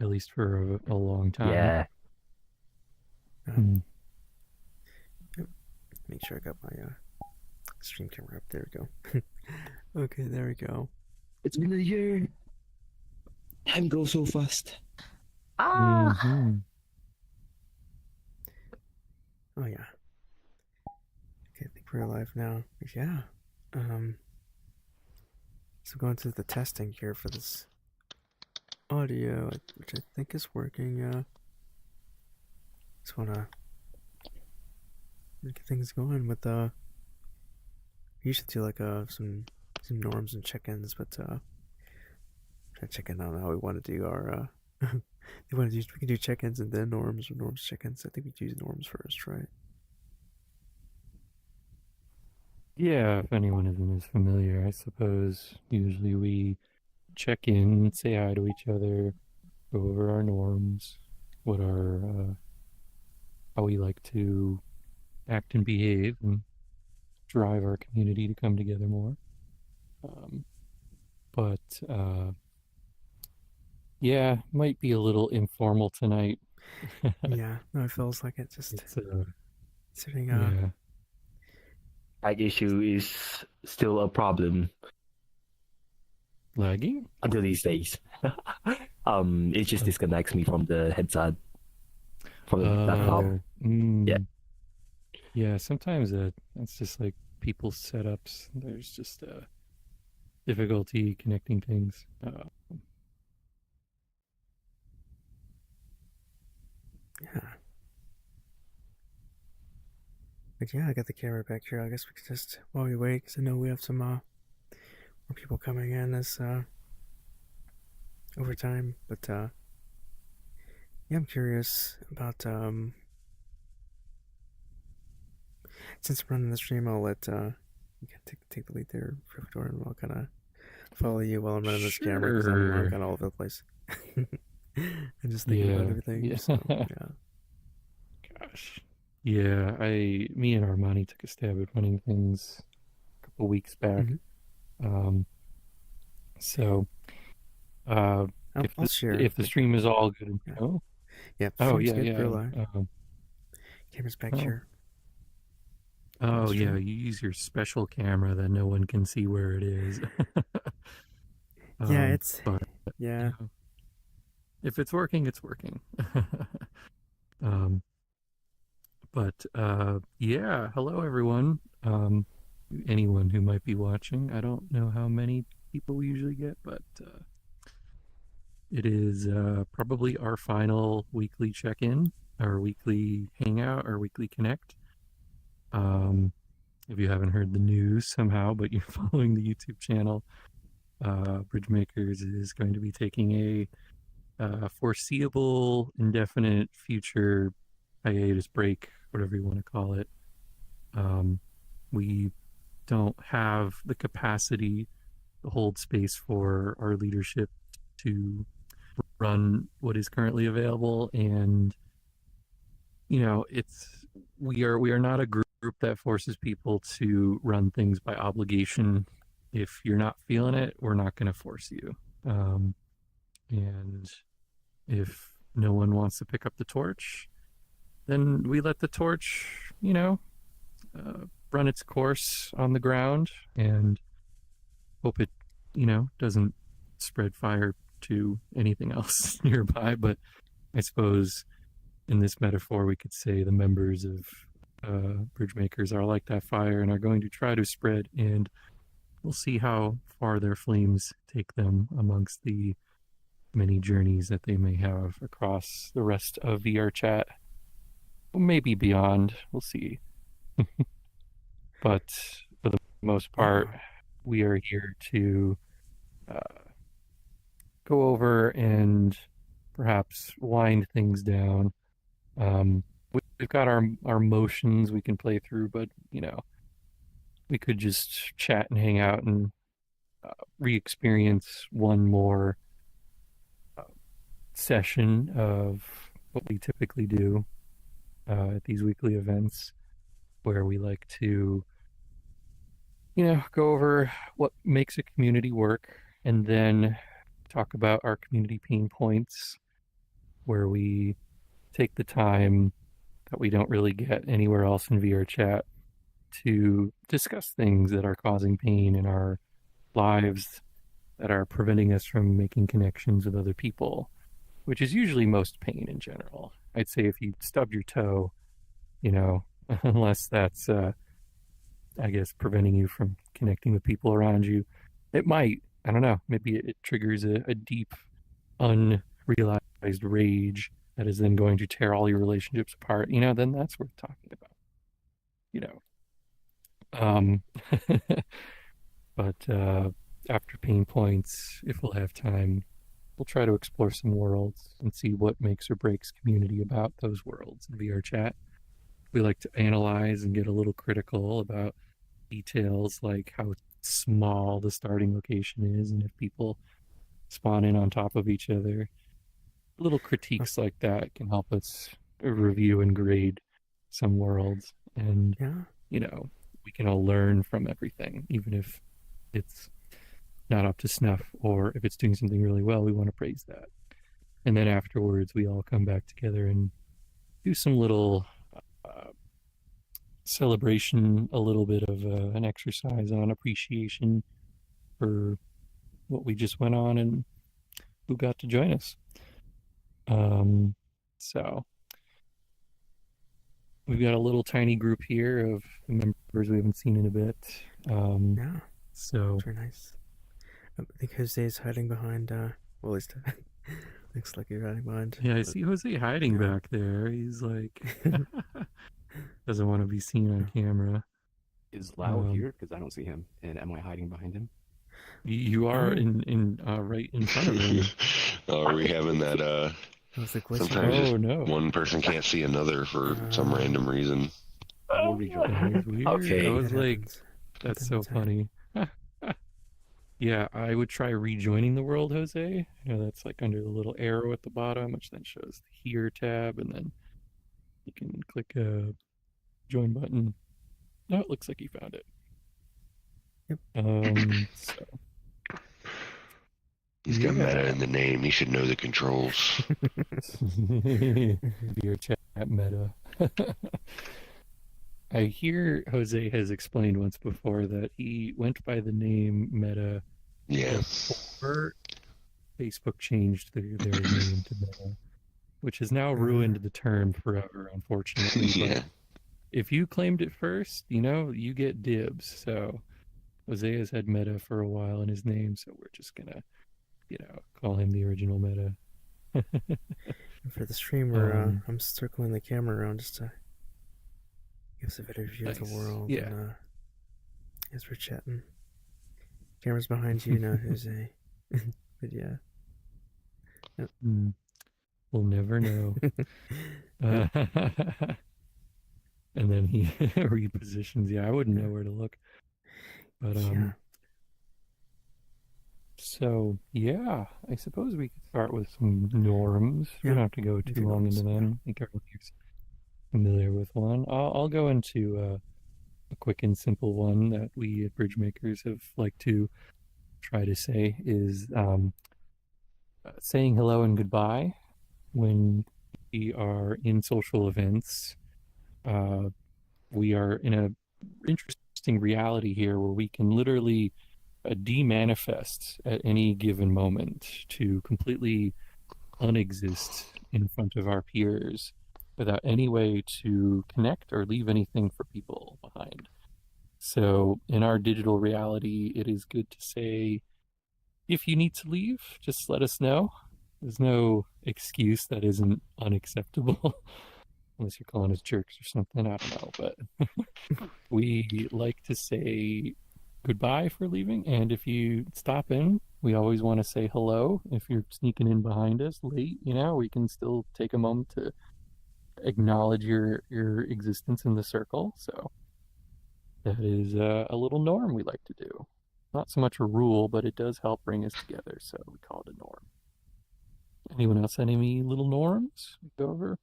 at least for a long time. Yeah. Mm. Yep. Make sure I got my stream camera up. There we go. Okay, there we go. It's been a year. Time goes so fast. Mm-hmm. Oh yeah. Okay, I think we're live now. Yeah. So going through the testing here for this audio, which I think is working. Just wanna get things going with we usually do like some norms and check-ins, but try to check in on how we want to do our we can do check-ins and then norms, or norms check-ins. I think we use norms first, right? Yeah, if anyone isn't as familiar, I suppose usually we check in, say hi to each other, go over our norms, what our how we like to act and behave, and drive our community to come together more. But yeah, might be a little informal tonight. Yeah, no, it feels like it. Just It's sitting. yeah. Lag issue is still a problem Lagging? until these days. It just disconnects me from the headset, from the laptop. Yeah. Yeah, sometimes that's just like people's setups. There's just difficulty connecting things. Yeah. But yeah, I got the camera back here. I guess we could just, while we wait, because I know we have some more people coming in as over time. But yeah, I'm curious about since I'm running the stream, I'll let you can take the lead there, Fedora, and I'll kind of follow you while I'm running this camera because I'm kind of all over the place. And just thinking about everything. Yeah. So, yeah. Gosh. Yeah, me and Armani took a stab at running things a couple weeks back. So I'll share if the stream is all good, yeah. Oh yeah, good. yeah. Camera's back here. Oh yeah, you use your special camera that no one can see where it is. Yeah, but yeah. You know, if it's working, it's working. But yeah, hello everyone. Anyone who might be watching. I don't know how many people we usually get, but it is probably our final weekly check-in, our weekly hangout, our weekly connect. If you haven't heard the news somehow, but you're following the YouTube channel, BridgeMakers is going to be taking a foreseeable, indefinite future hiatus break, whatever you want to call it. We don't have the capacity to hold space for our leadership to run what is currently available, and we are not a group that forces people to run things by obligation. If you're not feeling it, we're not going to force you. And if no one wants to pick up the torch, then we let the torch, run its course on the ground and hope it, doesn't spread fire to anything else nearby. But I suppose in this metaphor, we could say the members of BridgeMakers are like that fire and are going to try to spread, and we'll see how far their flames take them amongst the many journeys that they may have across the rest of VR chat. Maybe beyond, we'll see. But for the most part, we are here to go over and perhaps wind things down. We've got our motions we can play through, but we could just chat and hang out and re-experience one more session of what we typically do at these weekly events, where we like to go over what makes a community work, and then talk about our community pain points, where we take the time that we don't really get anywhere else in VR chat to discuss things that are causing pain in our lives, that are preventing us from making connections with other people, which is usually most pain in general. I'd say if you stub your toe, you know, unless that's, I guess, preventing you from connecting with people around you, it might, I don't know, maybe it triggers a deep, unrealized rage that is then going to tear all your relationships apart, you know, then that's worth talking about, you know. But after pain points, if we'll have time, we'll try to explore some worlds and see what makes or breaks community about those worlds in VR chat. We like to analyze and get a little critical about details like how small the starting location is and if people spawn in on top of each other. Little critiques like that can help us review and grade some worlds. And, you know, we can all learn from everything, even if it's not up to snuff or if it's doing something really well, we want to praise that. And then afterwards, we all come back together and do some little celebration, a little bit of an exercise on appreciation for what we just went on and who got to join us. So we've got a little tiny group here of members we haven't seen in a bit. So very nice. I think Jose's hiding behind, well, at least looks like you're hiding behind. Yeah, I see Jose hiding back there. He's like, doesn't want to be seen on camera. Is Lau here? Because I don't see him. And am I hiding behind him? You are in right in front of him. Are we having that, sometimes one person can't see another for some random reason. Okay. I was like, that's so funny. Yeah, I would try rejoining the world, Jose. You know, that's like under the little arrow at the bottom, which then shows the Here tab, and then you can click a join button. No, it looks like you found it. Yep. So. He's got meta in the name. He should know the controls. Your chat meta. I hear Jose has explained once before that he went by the name Meta before Facebook changed their name to Meta, which has now ruined the term forever, unfortunately. But if you claimed it first, you know, you get dibs. So Jose has had Meta for a while in his name, so we're just gonna, you know, call him the original Meta. For the stream, I'm circling the camera around just to give us a better view of the world. Yeah. And, as we're chatting, camera's behind you now, Jose. But yeah. Yep. We'll never know. And then he repositions. Yeah, I wouldn't know where to look. But so yeah, I suppose we could start with some norms. We don't have to go too long into them. I think everyone's familiar with one. I'll go into a quick and simple one that we at BridgeMakers have liked to try to say is saying hello and goodbye when we are in social events. We are in a interesting reality here where we can literally demanifest at any given moment to completely unexist in front of our peers without any way to connect or leave anything for people behind. So in our digital reality, it is good to say, if you need to leave, just let us know. There's no excuse that isn't unacceptable. Unless you're calling us jerks or something, I don't know. But we like to say goodbye for leaving. And if you stop in, we always want to say hello. If you're sneaking in behind us late, you know, we can still take a moment to acknowledge your existence in the circle. So that is a little norm we like to do. Not so much a rule, but it does help bring us together. So we call it a norm. Anyone else had any little norms we go over?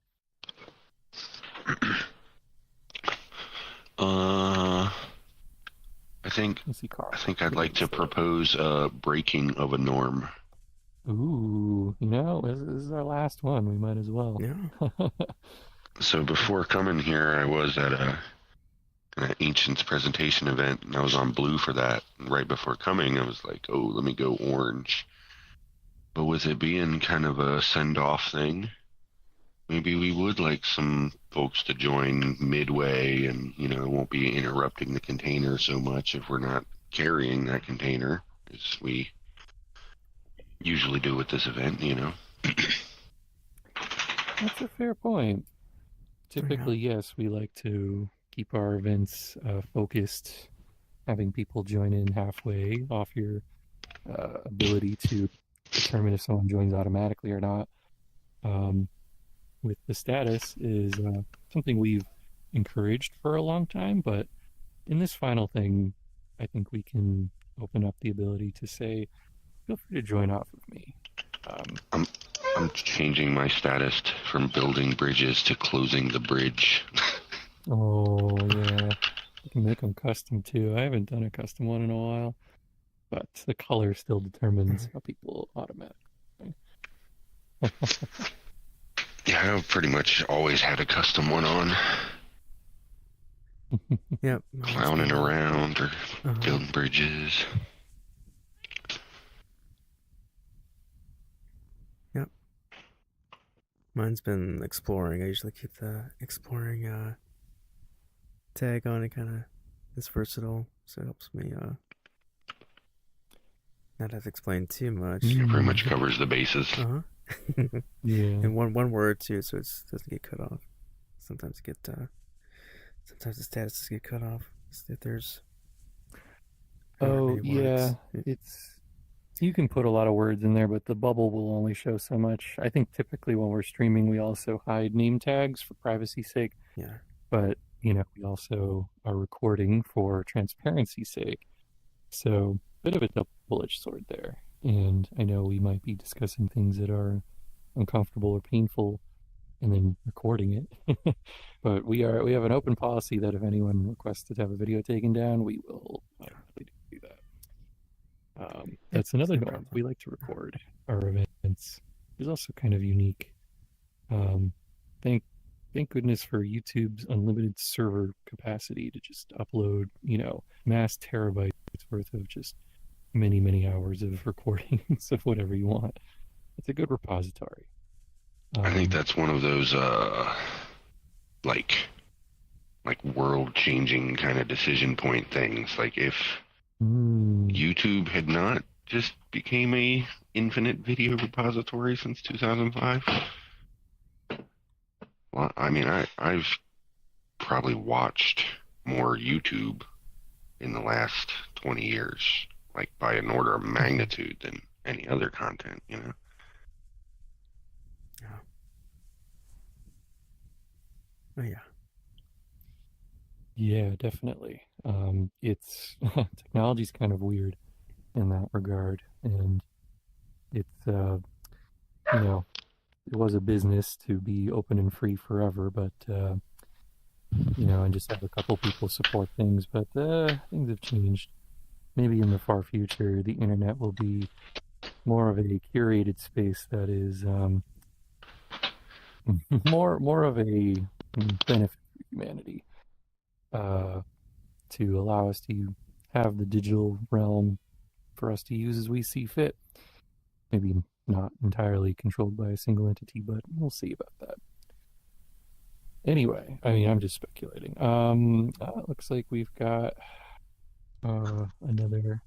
I think I'd like to propose a breaking of a norm. Ooh, this is our last one. We might as well. Yeah. So before coming here, I was at an Ancients presentation event, and I was on blue for that. And right before coming, I was like, oh, let me go orange. But with it being kind of a send-off thing, maybe we would like some folks to join midway and, won't be interrupting the container so much if we're not carrying that container, as we usually do with this event, That's a fair point. Typically, yes, we like to keep our events focused, having people join in halfway off your ability to determine if someone joins automatically or not. With the status is something we've encouraged for a long time, but in this final thing, I think we can open up the ability to say, feel free to join off of me. I'm changing my status from building bridges to closing the bridge. Oh, yeah. You can make them custom, too. I haven't done a custom one in a while, but the color still determines how people automatically. Yeah, I've pretty much always had a custom one on. Yep. Clowning around or building bridges. Yep. Mine's been exploring. I usually keep the exploring tag on. It kind of is versatile, so it helps me not have to explain too much. It pretty much covers the bases. Yeah. And one word too, so it doesn't get cut off. Sometimes sometimes the statuses get cut off if there's. Oh yeah, you can put a lot of words in there, but the bubble will only show so much. I think typically when we're streaming, we also hide name tags for privacy's sake. Yeah. But we also are recording for transparency's sake. So bit of a double-edged sword there. And I know we might be discussing things that are uncomfortable or painful and then recording it. But we have an open policy that if anyone requests to have a video taken down, we will do that. That's another norm. We like to record our events. It's also kind of unique. Thank goodness for YouTube's unlimited server capacity to just upload, mass terabytes worth of just many, many hours of recordings of whatever you want. It's a good repository. I think that's one of those like world-changing kind of decision point things. Like if YouTube had not just became a infinite video repository since 2005. Well, I mean, I've probably watched more YouTube in the last 20 years, like by an order of magnitude than any other content, Yeah. Oh yeah. Yeah, definitely. It's technology's kind of weird in that regard, and it's it was a business to be open and free forever, but and just have a couple people support things, but things have changed. Maybe in the far future, the internet will be more of a curated space that is more of a benefit for humanity, to allow us to have the digital realm for us to use as we see fit. Maybe not entirely controlled by a single entity, but we'll see about that. Anyway, I mean, I'm just speculating. Looks like we've got another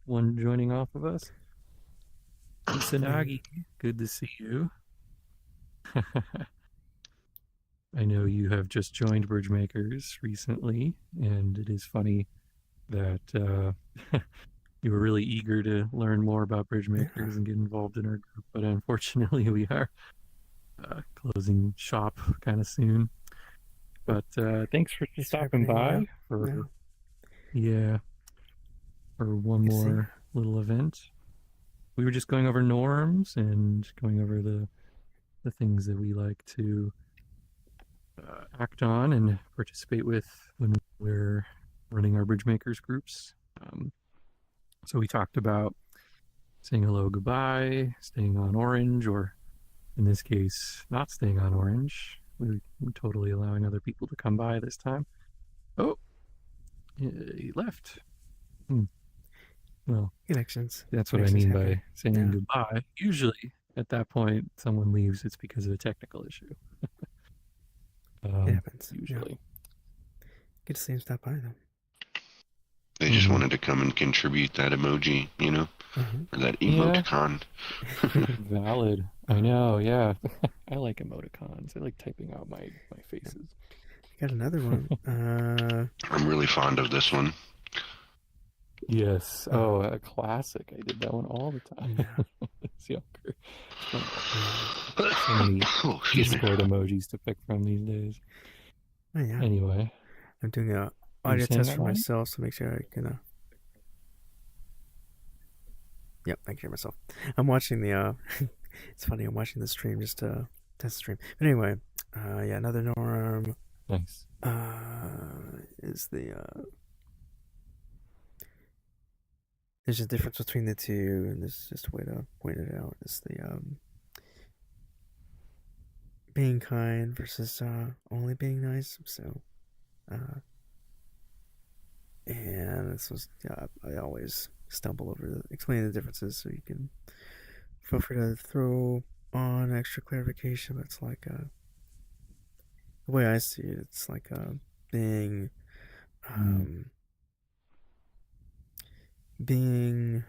one joining off of us. Kusanagi, good to see you. I know you have just joined BridgeMakers recently, and it is funny that you were really eager to learn more about BridgeMakers and get involved in our group, but unfortunately we are closing shop kind of soon. But thanks for stopping by for one more little event. We were just going over norms and going over the things that we like to act on and participate with when we're running our BridgeMakers groups. So we talked about saying hello, goodbye, staying on orange, or in this case, not staying on orange. We're totally allowing other people to come by this time. Oh, he left. Well, Connections. that's what I Connections mean happen. by saying Yeah. goodbye. Usually, at that point, someone leaves, it's because of a technical issue. It happens. Usually. Yeah. Good to see him stop by, though. They just wanted to come and contribute that emoji, you know, or that emoticon. Valid. I know, yeah. I like emoticons. I like typing out my faces. Got another one. I'm really fond of this one. Yes. Oh, a classic. I did that one all the time. Yeah. It's younger. So many Discord emojis to pick from these days. Oh, yeah. Anyway. I'm doing a audio test for myself, so make sure I can Yep, I can hear myself. I'm watching the it's funny, I'm watching the stream just to test the stream. But anyway, yeah, another norm. Nice. Is the there's a difference between the two, and this is just a way to point it out. Is the being kind versus only being nice. So and this was, yeah, I always stumble over explaining the differences, so you can feel free to throw on extra clarification. But it's like the way I see it, it's like being being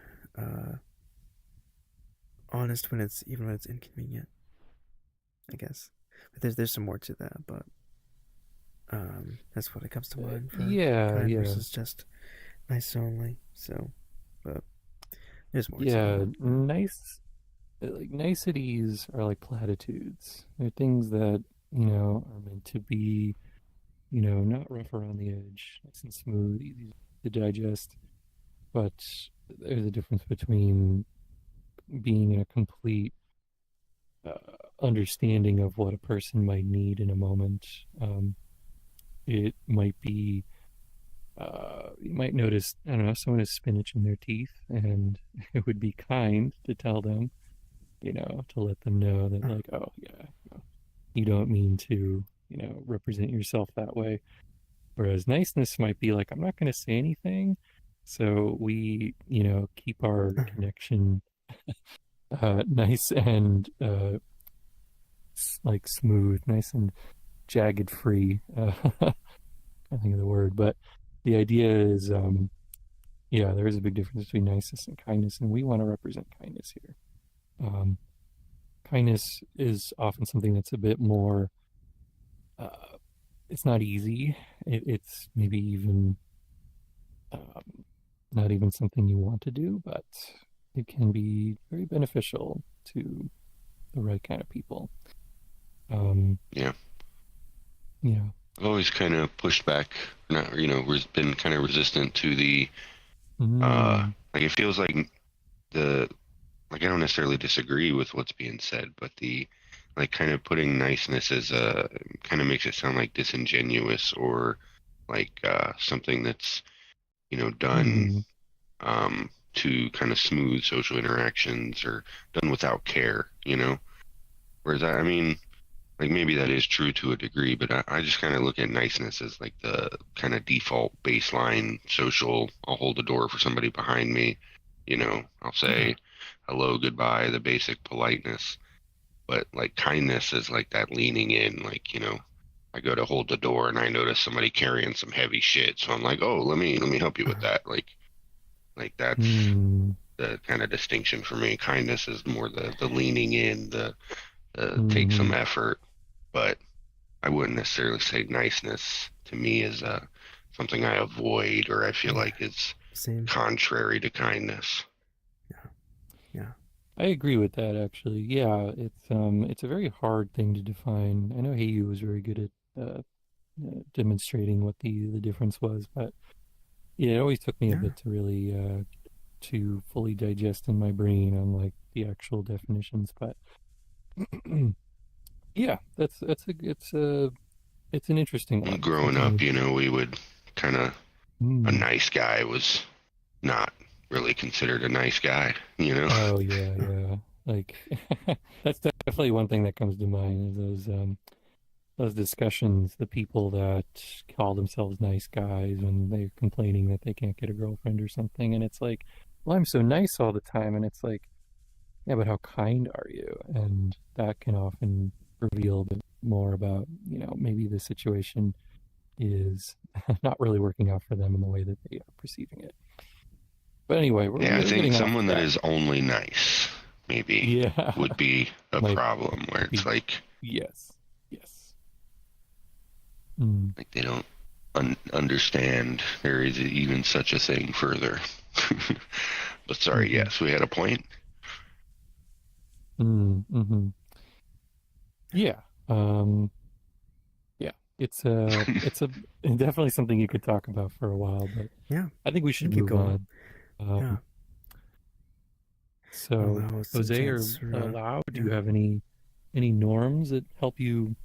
honest when it's inconvenient, I guess. But there's some more to that, but that's what it comes to mind for kind versus just nice only. So, but there's more. Yeah, nice. Like niceties are like platitudes. They're things that, you know, are meant to be, you know, not rough around the edge, nice and smooth, easy to digest. But there's a difference between being in a complete understanding of what a person might need in a moment. It might be, you might notice, I don't know, someone has spinach in their teeth, and it would be kind to tell them, you know, to let them know that, like, oh, yeah, you don't mean to, you know, represent yourself that way. Whereas niceness might be like, I'm not going to say anything, so we, you know, keep our connection nice and like smooth, nice and jagged free. I can't think of the word, but the idea is, yeah, there is a big difference between niceness and kindness, and we want to represent kindness here. Kindness is often something that's a bit more, it's not easy. It's maybe even not even something you want to do, but it can be very beneficial to the right kind of people. Yeah. Yeah. I've always kind of pushed back, not, you know, been kind of resistant to the, like, it feels like like, I don't necessarily disagree with what's being said, but like, kind of putting niceness as kind of makes it sound like disingenuous, or like something that's, you know, done to kind of smooth social interactions, or done without care, you know? Whereas, I mean, like, maybe that is true to a degree, but I just kind of look at niceness as like the kind of default baseline social. I'll hold the door for somebody behind me, you know, I'll say hello, goodbye, the basic politeness. But like, kindness is like that leaning in, like, you know, I go to hold the door and I notice somebody carrying some heavy shit, so I'm like, oh, let me help you with that. Like that's the kind of distinction for me. Kindness is more the leaning in, the take some effort. But I wouldn't necessarily say niceness to me is something I avoid, or I feel like it's contrary to kindness. Yeah. I agree with that, actually. Yeah, it's a very hard thing to define. I know Heiyu was very good at demonstrating what the difference was, but yeah, it always took me a bit to really to fully digest in my brain on like the actual definitions. But yeah, it's an interesting one. Growing up, you know, we would kind of, a nice guy was not really considered a nice guy, you know? Oh yeah. Like that's definitely one thing that comes to mind is those discussions, the people that call themselves nice guys when they're complaining that they can't get a girlfriend or something, and it's like, well, I'm so nice all the time, and it's like, yeah, but how kind are you? And that can often reveal a bit more about, maybe the situation is not really working out for them in the way that they are perceiving it. But anyway, we're Yeah, I really think getting off someone that track. is only nice maybe Yeah, would be a might problem where it's be. like Yes. Mm. they don't understand there is even such a thing further. But sorry, Mm-hmm. yes, we had a point. Mm-hmm. Yeah. Yeah. It's definitely something you could talk about for a while, but Yeah, I think we we should keep move going. on. Yeah. So Allow us some Jose or chance for, Lau, do yeah. you have any norms that help you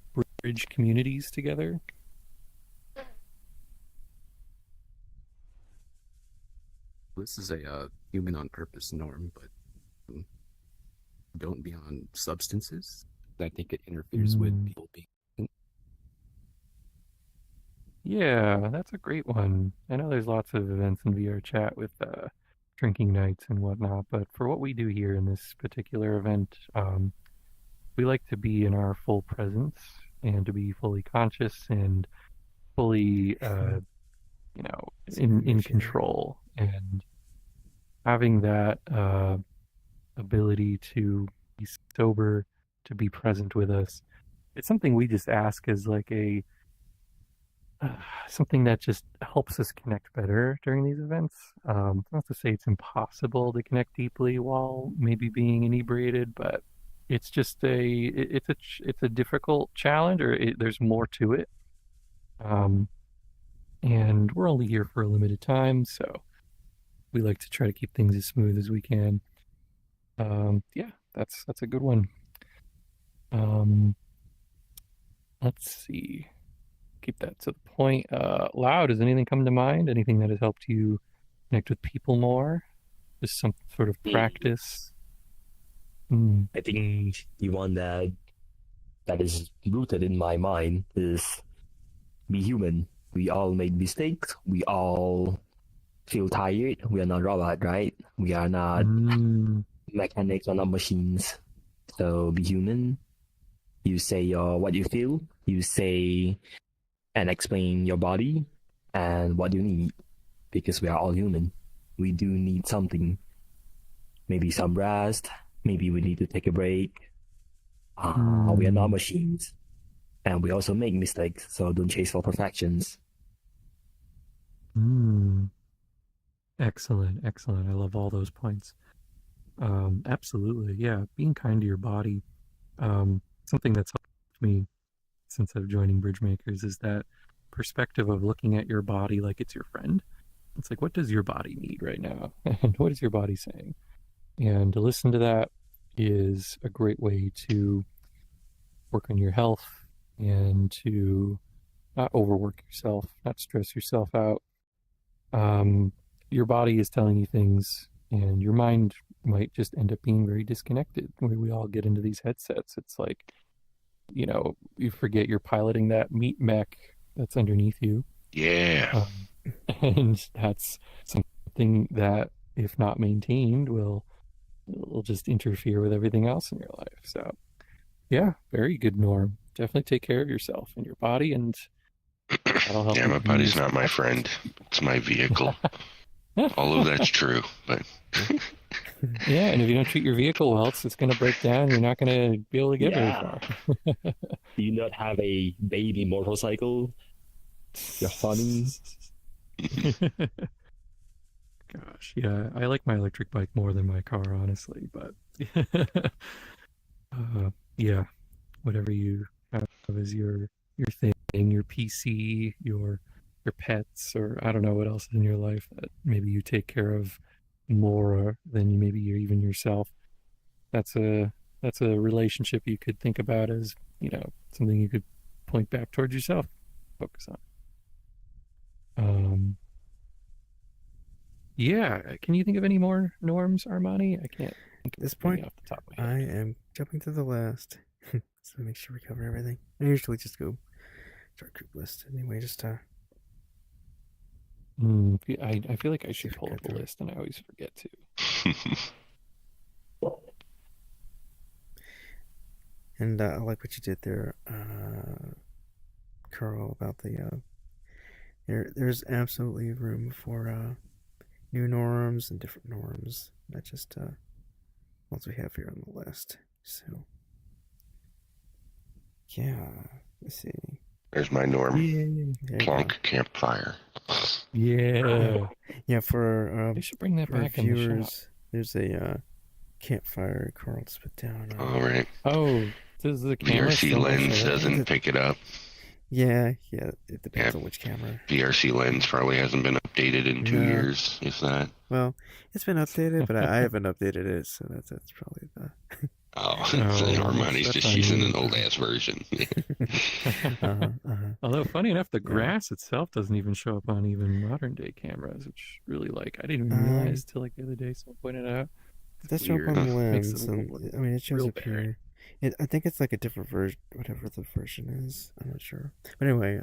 bridge communities together? This is a human on purpose norm, but don't be on substances. I think it interferes with people being. Yeah, that's a great one. I know there's lots of events in VR chat with drinking nights and whatnot, but for what we do here in this particular event, we like to be in our full presence and to be fully conscious and fully, in control, and having that ability to be sober, to be present with us. It's something we just ask as like a something that just helps us connect better during these events. Not to say it's impossible to connect deeply while maybe being inebriated, but it's just it's a difficult challenge, or there's more to it. Um, and we're only here for a limited time, so we like to try to keep things as smooth as we can. Yeah, that's a good one. Let's see. Keep that to the point. Lau, does anything come to mind? Anything that has helped you connect with people more? Just some sort of practice? I think the one that is rooted in my mind is be human. We all make mistakes. We all feel tired. We are not robots, right? We are not mechanics or not machines. So be human. You say what you feel. You say and explain your body and what you need, because we are all human. We do need something. Maybe some rest. Maybe we need to take a break. We are not machines. And we also make mistakes, so don't chase for perfections. Excellent. I love all those points. Absolutely. Yeah, being kind to your body. Something that's helped me since I've joining BridgeMakers is that perspective of looking at your body like it's your friend. It's like, what does your body need right now? And what is your body saying? And to listen to that is a great way to work on your health and to not overwork yourself, not stress yourself out. Your body is telling you things, and your mind might just end up being very disconnected. We all get into these headsets. It's like, you forget you're piloting that meat mech that's underneath you. Yeah. And that's something that, if not maintained, will just interfere with everything else in your life. So, yeah, very good norm. Definitely take care of yourself and your body, and that'll help Yeah, you my be body's not my successful. friend. It's my vehicle. All of that's true, but Yeah, and if you don't treat your vehicle well, it's going to break down. You're not going to be able to get very far. Do you not have a baby motorcycle? You're funny. Gosh, yeah, I like my electric bike more than my car, honestly, but yeah, whatever you have as your thing, your PC, your pets, or I don't know what else is in your life that maybe you take care of more than maybe you're even yourself. That's a relationship you could think about as, something you could point back towards yourself, focus on. Yeah, can you think of any more norms, Armani? I can't think At this of any point, off the top of my I head. am jumping to the list. So make sure we cover everything. I usually just go to our group list anyway, just I feel like I see should if we pull go up a through. list, and I always forget to. And I like what you did there, Carl, about the there's absolutely room for new norms and different norms, not just ones we have here on the list. So yeah, let's see. There's my norm. Yeah, There you Plonk go. campfire. yeah. Yeah, for They should bring that for our back in the shop. viewers, there's a campfire Carl just put down. All right. Oh, does the camera VRC still not lens show up? doesn't pick it up. Yeah, it depends Yeah. on which camera. VRC lens probably hasn't been updated in 2 No. years, if that. Well, it's been updated, but I haven't updated it, so that's probably the. Oh, Oh, Armani's that's just on using you. an old ass version. Although funny enough, the Yeah. grass itself doesn't even show up on even modern day cameras, which really I didn't even realize till like the other day someone pointed it out. It does show up on the Makes lens, it and look I mean it shows real up bad. here. I think it's like a different version, whatever the version is. I'm not sure, but anyway,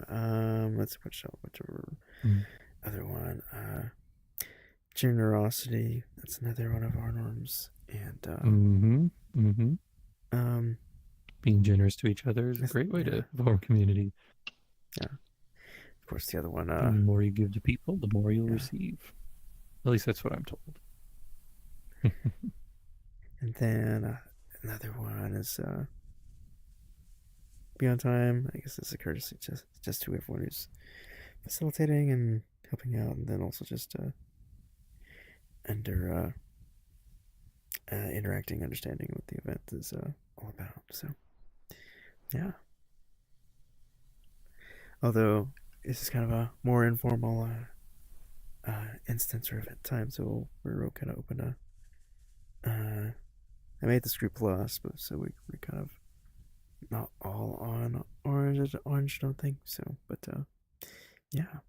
let's see whichever other one. Generosity. That's another one of our norms, and being generous to each other is a great way to form community. Yeah. Of course, the other one. The more you give to people, the more you'll Yeah. receive. At least that's what I'm told. And then another one is be on time. I guess it's a courtesy just to everyone who's facilitating and helping out, and then also just under interacting, understanding what the event is all about. So yeah. Although this is kind of a more informal instance or event time, so we're kind of open to. I made this group plus, but so we kind of not all on orange, don't think so. But yeah, I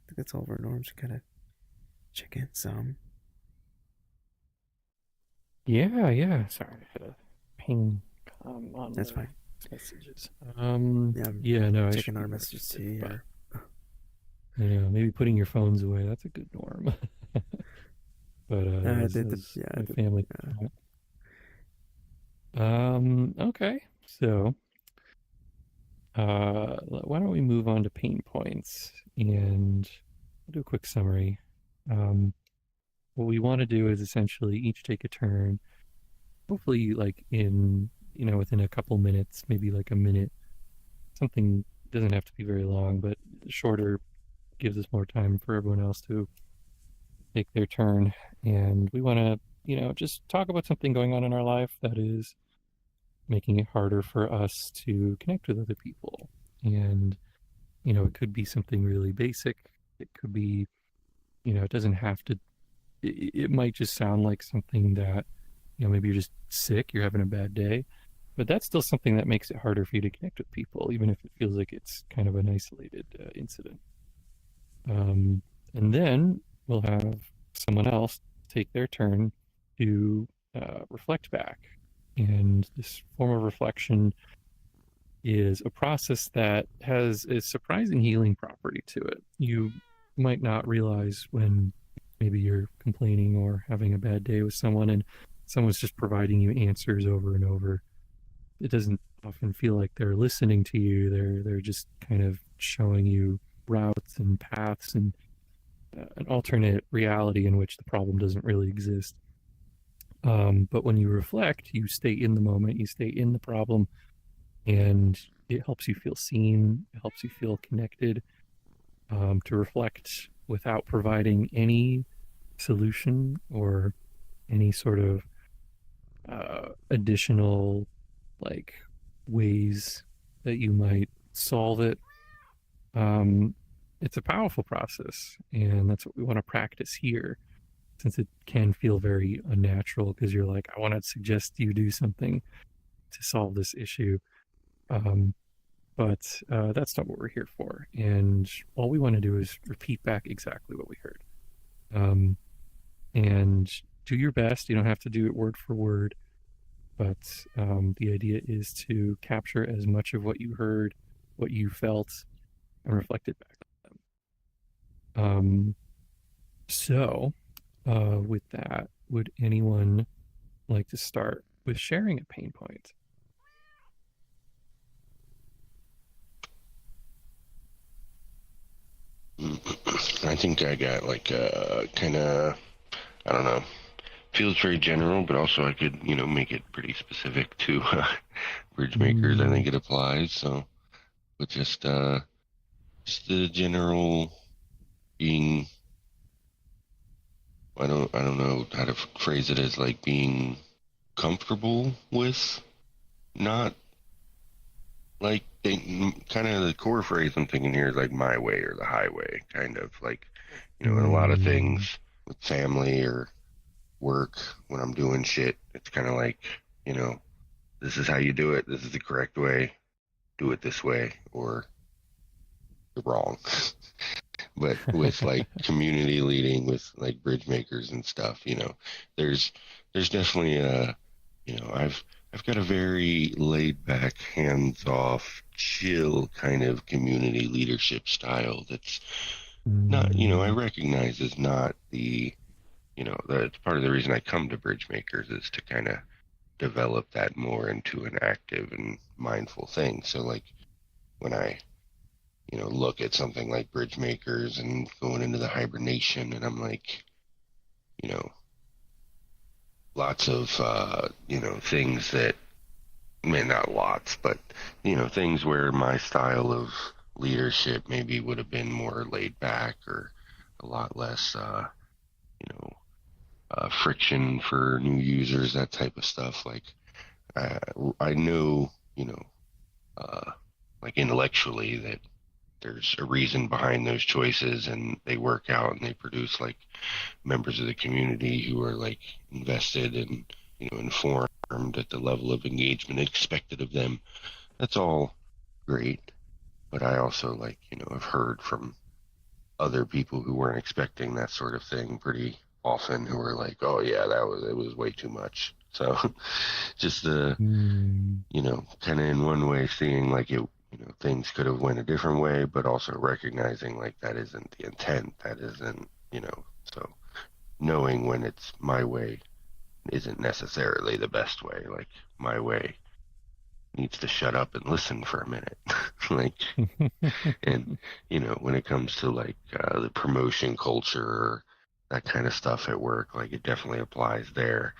think that's all of our norms. We kind of check in some. Yeah. Sorry, I had a ping on That's the fine. messages. Yeah, no, checking our messages too. Yeah, maybe putting your phones away. That's a good norm. But as a family. Okay, so why don't we move on to pain points, and I'll do a quick summary. What we want to do is essentially each take a turn, hopefully like in within a couple minutes, maybe like a minute. Something doesn't have to be very long, but shorter gives us more time for everyone else to take their turn. And we want to just talk about something going on in our life that is making it harder for us to connect with other people. And it could be something really basic. It could be it doesn't have to. It might just sound like something that maybe you're just sick, you're having a bad day, but that's still something that makes it harder for you to connect with people, even if it feels like it's kind of an isolated incident. And then we'll have someone else take their turn to reflect back. And this form of reflection is a process that has a surprising healing property to it. You might not realize when maybe you're complaining or having a bad day with someone and someone's just providing you answers over and over. It doesn't often feel like they're listening to you. They're just kind of showing you routes and paths and an alternate reality in which the problem doesn't really exist. But when you reflect, you stay in the moment, you stay in the problem, and it helps you feel seen, it helps you feel connected. To reflect without providing any solution or any sort of additional like ways that you might solve it. It's a powerful process, and that's what we want to practice here, since it can feel very unnatural because you're like, I want to suggest you do something to solve this issue. But that's not what we're here for. And all we want to do is repeat back exactly what we heard. And do your best. You don't have to do it word for word. But the idea is to capture as much of what you heard, what you felt, and reflect it back to them. So, with that, would anyone like to start with sharing a pain point? I think I got like kind of, I don't know, feels very general, but also I could, make it pretty specific to BridgeMakers. I think it applies. So, but just the general being, I don't know how to phrase it, as like being comfortable with not like kind of the core phrase I'm thinking here is like my way or the highway, kind of like, in a lot of things with family or work, when I'm doing shit, it's kind of like, this is how you do it. This is the correct way. Do it this way, or you're wrong. But with like community leading, with like BridgeMakers and stuff, there's definitely I've got a very laid back, hands off, chill kind of community leadership style that's not, I recognize is not the, that's part of the reason I come to BridgeMakers, is to kind of develop that more into an active and mindful thing. So like when I, look at something like BridgeMakers and going into the hibernation, and I'm like, lots of, things that, I mean, not lots, but, things where my style of leadership maybe would have been more laid back, or a lot less, friction for new users, that type of stuff. Like, I know, like intellectually, that there's a reason behind those choices, and they work out, and they produce like members of the community who are like invested and, informed at the level of engagement expected of them. That's all great. But I also like, have heard from other people who weren't expecting that sort of thing pretty often, who were like, oh yeah, it was way too much. So just the, kind of in one way seeing like it, things could have went a different way, but also recognizing like that isn't the intent. That isn't, so knowing when it's my way isn't necessarily the best way. Like my way needs to shut up and listen for a minute. Like, and, when it comes to like the promotion culture or that kind of stuff at work, like it definitely applies there.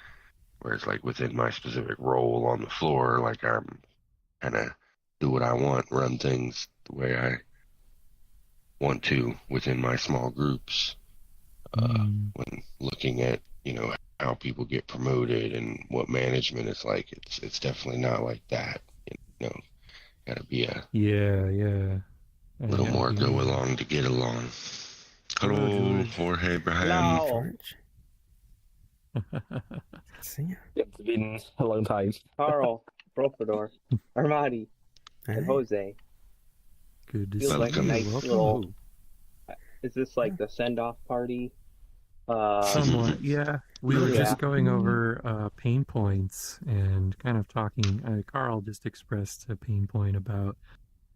Whereas like within my specific role on the floor, like I'm kind of do what I want, run things the way I want to within my small groups. When looking at, how people get promoted and what management is like, it's definitely not like that. Gotta be a little more go along to get along. Hello, Jorge Braham. George. See ya. It's been a long time. Carl, Profador, Armadi, and Jose. Good to Feels see like a you. nice Welcome. little. Is this like the send-off party? Somewhat, yeah. We were Yeah. just going over pain points and kind of talking. Carl just expressed a pain point about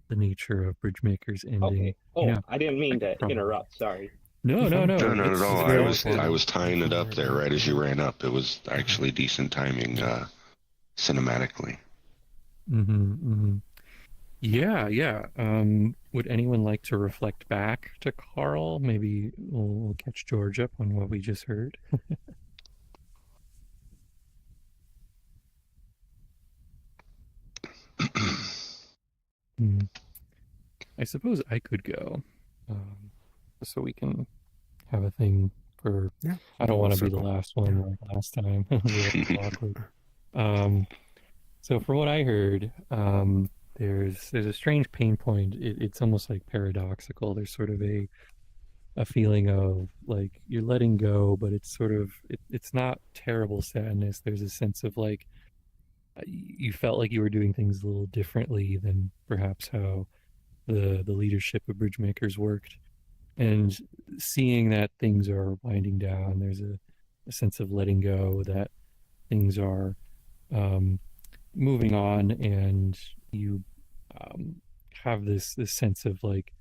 the nature of BridgeMakers ending. Okay. Oh, Yeah. I didn't mean to Probably. interrupt. Sorry. No. No, not at It's all. very I was important. tying it up there right as you ran up. It was actually decent timing, cinematically. Yeah. Would anyone like to reflect back to Carl? Maybe we'll catch George up on what we just heard. I suppose I could go, so we can have a thing for. Yeah. I don't want to be the Circle. last one like last time. It was awkward. So for what I heard, there's a strange pain point. It's almost like paradoxical. There's sort of a feeling of like you're letting go, but it's sort of it's not terrible sadness. There's a sense of like you felt like you were doing things a little differently than perhaps how the leadership of BridgeMakers worked, and seeing that things are winding down. There's a sense of letting go, that things are moving on, and you have this sense of like,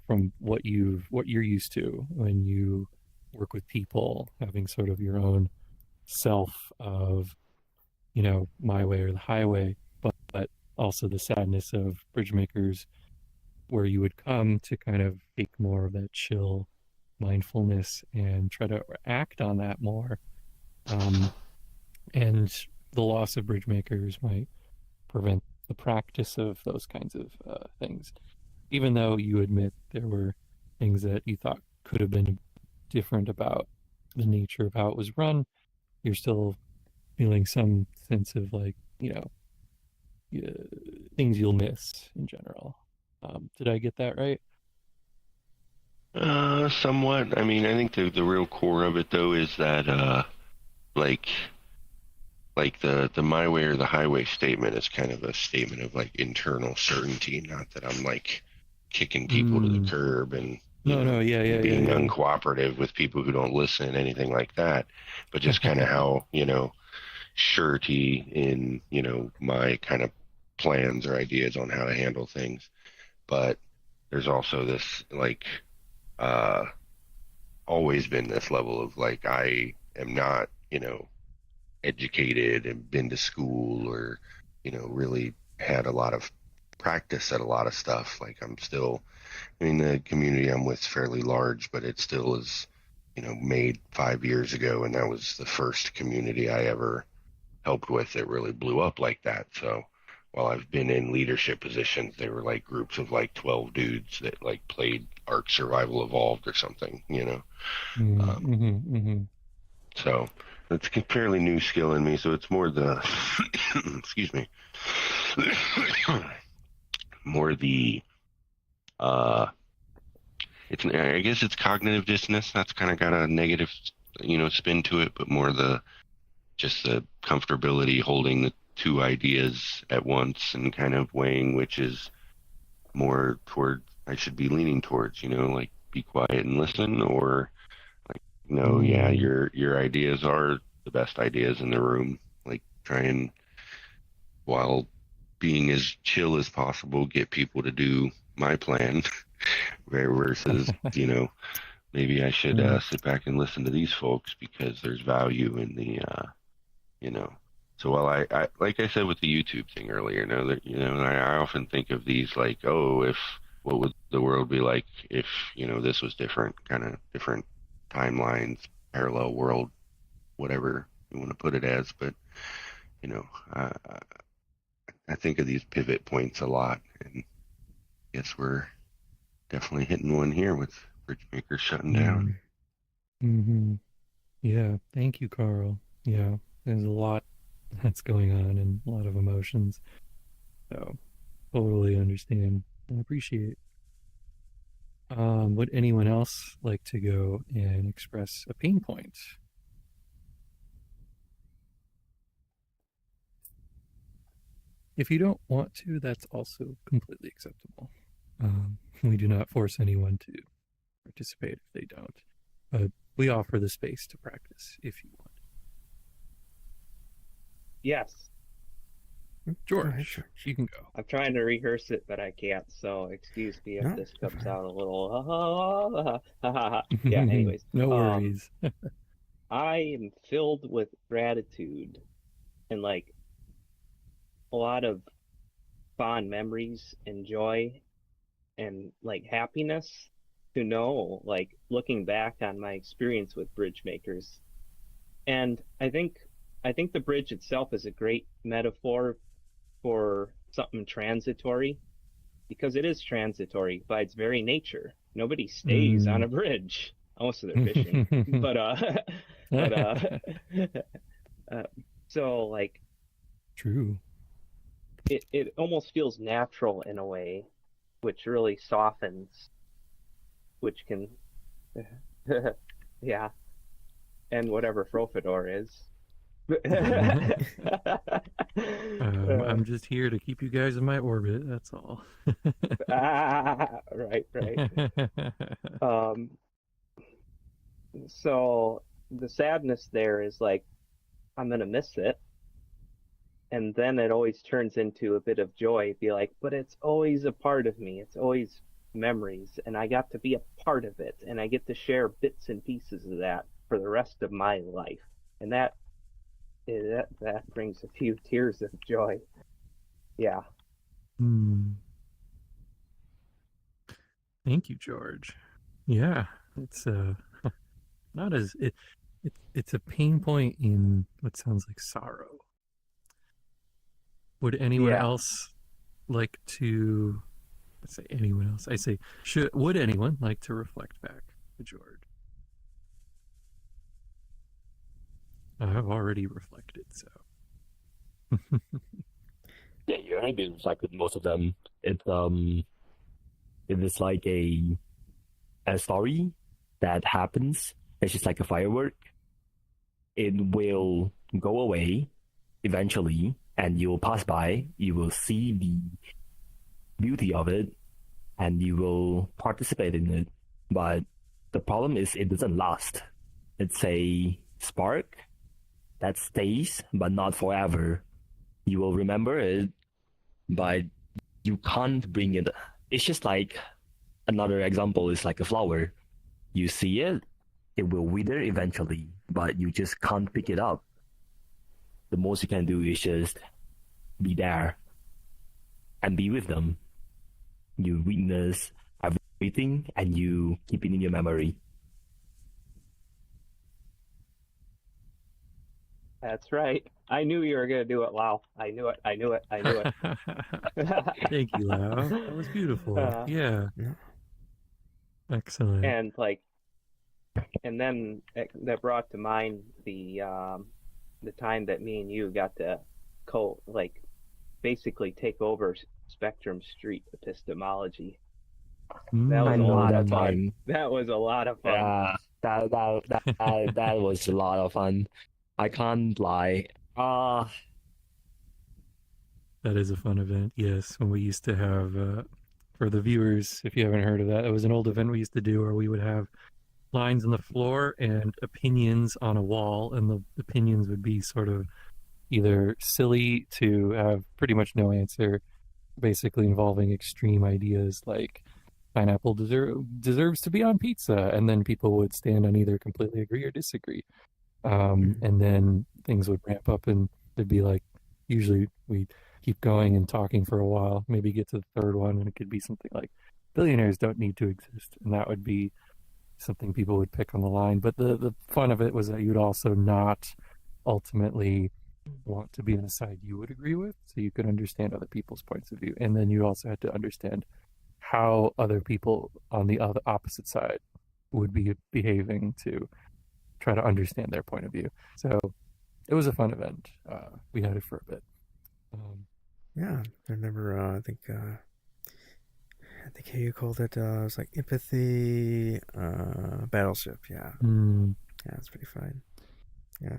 from what you're used to when you work with people, having sort of your own self of, my way or the highway, but also the sadness of BridgeMakers, where you would come to kind of take more of that chill mindfulness and try to act on that more. And the loss of BridgeMakers might prevent the practice of those kinds of things, even though you admit there were things that you thought could have been different about the nature of how it was run. You're still feeling some sense of like, things you'll miss in general. Did I get that right? Somewhat. I mean, I think the real core of it though is that like the my way or the highway statement is kind of a statement of like internal certainty, not that I'm like kicking people to the curb and being uncooperative with people who don't listen, anything like that, but just kind of how, surety in, my kind of plans or ideas on how to handle things. But there's also this like always been this level of like, I am not, educated and been to school or, really had a lot of practice at a lot of stuff. Like I'm still, the community I'm with is fairly large, but it still is, made 5 years ago. And that was the first community I ever helped with that really blew up like that. So while I've been in leadership positions, they were like groups of like 12 dudes that like played Ark Survival Evolved or something, So it's a fairly new skill in me. So it's more the, excuse me, more the, I guess it's cognitive dissonance. That's kind of got a negative, spin to it, but more just the comfortability holding the two ideas at once and kind of weighing which is more toward I should be leaning towards, like be quiet and listen, or like, no, yeah, your ideas are the best ideas in the room. Like try and, while being as chill as possible, get people to do my plan versus, maybe I should sit back and listen to these folks because there's value in the, So while I like I said with the YouTube thing earlier, I often think of these like, what would the world be like if, this was different, kind of different timelines, parallel world, whatever you want to put it as. But, I think of these pivot points a lot, and I guess we're definitely hitting one here with BridgeMakers shutting down. Yeah, thank you, Carl. Yeah, there's a lot that's going on and a lot of emotions. So, totally understand and appreciate. Would anyone else like to go and express a pain point? If you don't want to, that's also completely acceptable. We do not force anyone to participate if they don't. But we offer the space to practice if you want. Yes. George, you can go. I'm trying to rehearse it, but I can't. So excuse me if this comes out a little. Yeah. Anyways. No worries. I am filled with gratitude and like a lot of fond memories and joy and like happiness to know, like looking back on my experience with BridgeMakers. And I think the bridge itself is a great metaphor for something transitory, because it is transitory by its very nature. Nobody stays on a bridge unless they're fishing. So like, true. It almost feels natural in a way, which really softens, which can, yeah, and whatever Frofador is. just here to keep you guys in my orbit. That's all. Right. So the sadness there is like, I'm gonna miss it. And then it always turns into a bit of joy. Be like, but it's always a part of me. It's always memories, and I got to be a part of it, and I get to share bits and pieces of that for the rest of my life. And that brings a few tears of joy. Yeah. Thank you, George. Yeah, it's not as it's a pain point in what sounds like sorrow. Would anyone else like to? Let's say anyone else. I say, would anyone like to reflect back to George? I have already reflected, so. Yeah, you already reflected most of them. It is like a story that happens. It's just like a firework. It will go away eventually, and you will pass by. You will see the beauty of it, and you will participate in it. But the problem is it doesn't last. It's a spark that stays, but not forever. You will remember it, but you can't bring it. It's just like another example is like a flower. You see it, it will wither eventually, but you just can't pick it up. The most you can do is just be there and be with them. You witness everything and you keep it in your memory. That's right. I knew you were going to do it, Lau. I knew it. Thank you, Lau. That was beautiful. Yeah. Excellent. And then that brought to mind the time that me and you got to basically take over Spectrum Street epistemology. That was a lot of fun. That was a lot of fun. Yeah, that was a lot of fun. I can't lie. That is a fun event. Yes, when we used to have, for the viewers, if you haven't heard of that, it was an old event we used to do where we would have lines on the floor and opinions on a wall, and the opinions would be sort of either silly to have pretty much no answer, basically involving extreme ideas like pineapple deserves to be on pizza, and then people would stand on either completely agree or disagree. And then things would ramp up, and it'd be like, usually we keep going and talking for a while, maybe get to the third one, and it could be something like billionaires don't need to exist, and that would be something people would pick on the line. But the fun of it was that you'd also not ultimately want to be on a side you would agree with, so you could understand other people's points of view, and then you also had to understand how other people on the opposite side would be behaving to try to understand their point of view. So it was a fun event. We had it for a bit. Yeah, I remember. I think how you called it. It was like empathy battleship. Yeah, yeah, it's pretty fun. Yeah,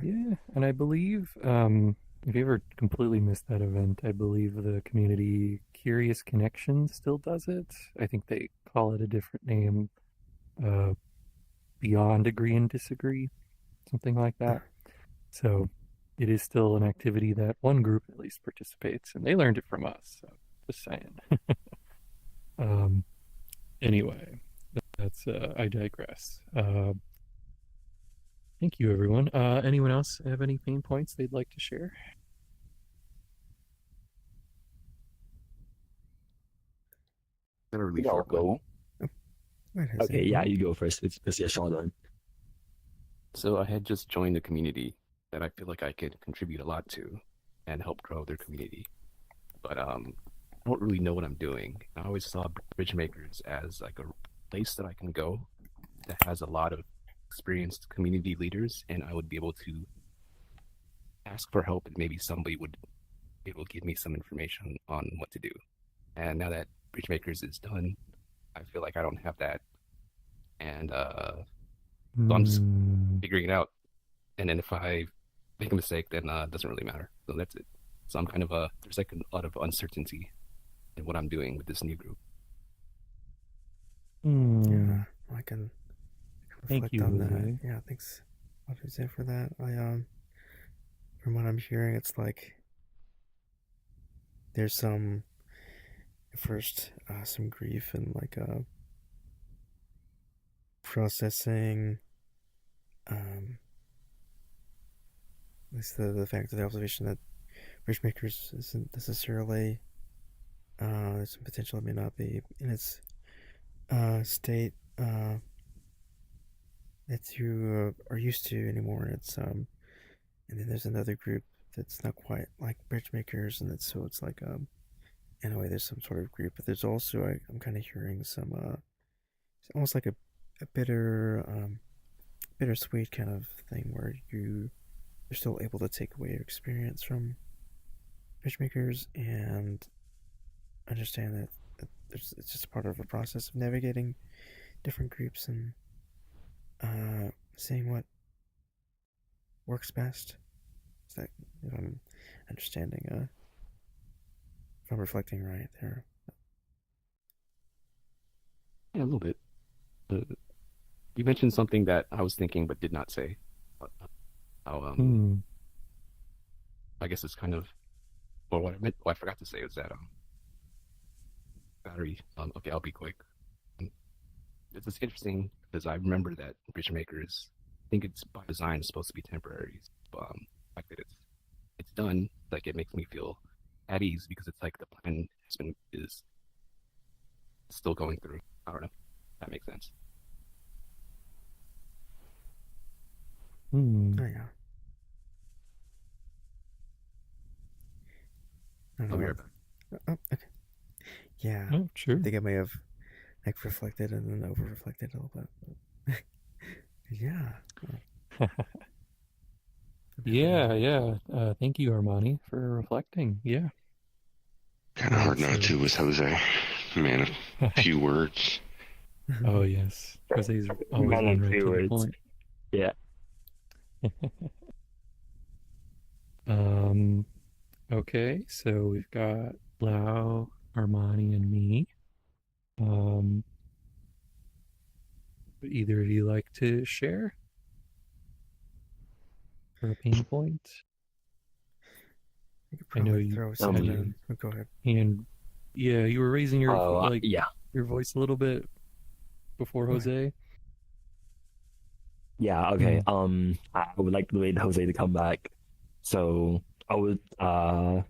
and I believe if you ever completely missed that event, I believe the community Curious Connection still does it. I think they call it a different name, Beyond Agree and Disagree, something like that. So it is still an activity that one group at least participates, and they learned it from us. So just saying. Anyway, that's I digress. Thank you, everyone. Anyone else have any pain points they'd like to share? Got a really short one. Okay, yeah, you go first. It's a short one. So I had just joined a community that I feel like I could contribute a lot to and help grow their community. But I don't really know what I'm doing. I always saw BridgeMakers as like a place that I can go that has a lot of experienced community leaders, and I would be able to ask for help, and maybe somebody would be able to give me some information on what to do. And now that BridgeMakers is done, I feel like I don't have that, and so I'm just figuring it out. And then if I make a mistake, then it doesn't really matter. So that's it. So I'm kind of there's like a lot of uncertainty in what I'm doing with this new group. Yeah, I can Thank reflect you, on that. Jose. Yeah, thanks, Jose, for that. From what I'm hearing, it's like there's some grief and like processing. At least the fact of the observation that BridgeMakers isn't necessarily there's some potential it may not be in its state that you are used to anymore. It's and then there's another group that's not quite like BridgeMakers, and so it's like in a way there's some sort of group, but there's also I'm kind of hearing some it's almost like a bittersweet kind of thing where you're still able to take away your experience from BridgeMakers and understand that it's just part of a process of navigating different groups and seeing what works best. Is that if I'm understanding if I'm reflecting right there? Yeah, a little bit. You mentioned something that I was thinking but did not say. How I guess it's kind of, or what I forgot to say was that battery. Okay, I'll be quick. It's interesting because I remember that BridgeMakers, I think it's by design supposed to be temporary. The fact that it's done, like it makes me feel at ease because it's like the plan is still going through. I don't know. That makes sense. Oh yeah. I'll be right back. Oh, okay. Yeah. Oh, sure. I think I may have like reflected and then over reflected a little bit. Yeah. Yeah. Thank you, Armani, for reflecting. Yeah. Kind of hard not to with Jose. Man, a few words. Oh, yes. Jose's always Many one right to the words. point. Yeah. Okay, so we've got Lau, Armani, and me. Would either of you like to share for a pain point? I know you throw said in. Go ahead. And yeah, you were raising your yeah. your voice a little bit before Jose. Yeah, okay. I would like to wait Jose to come back. So I would talk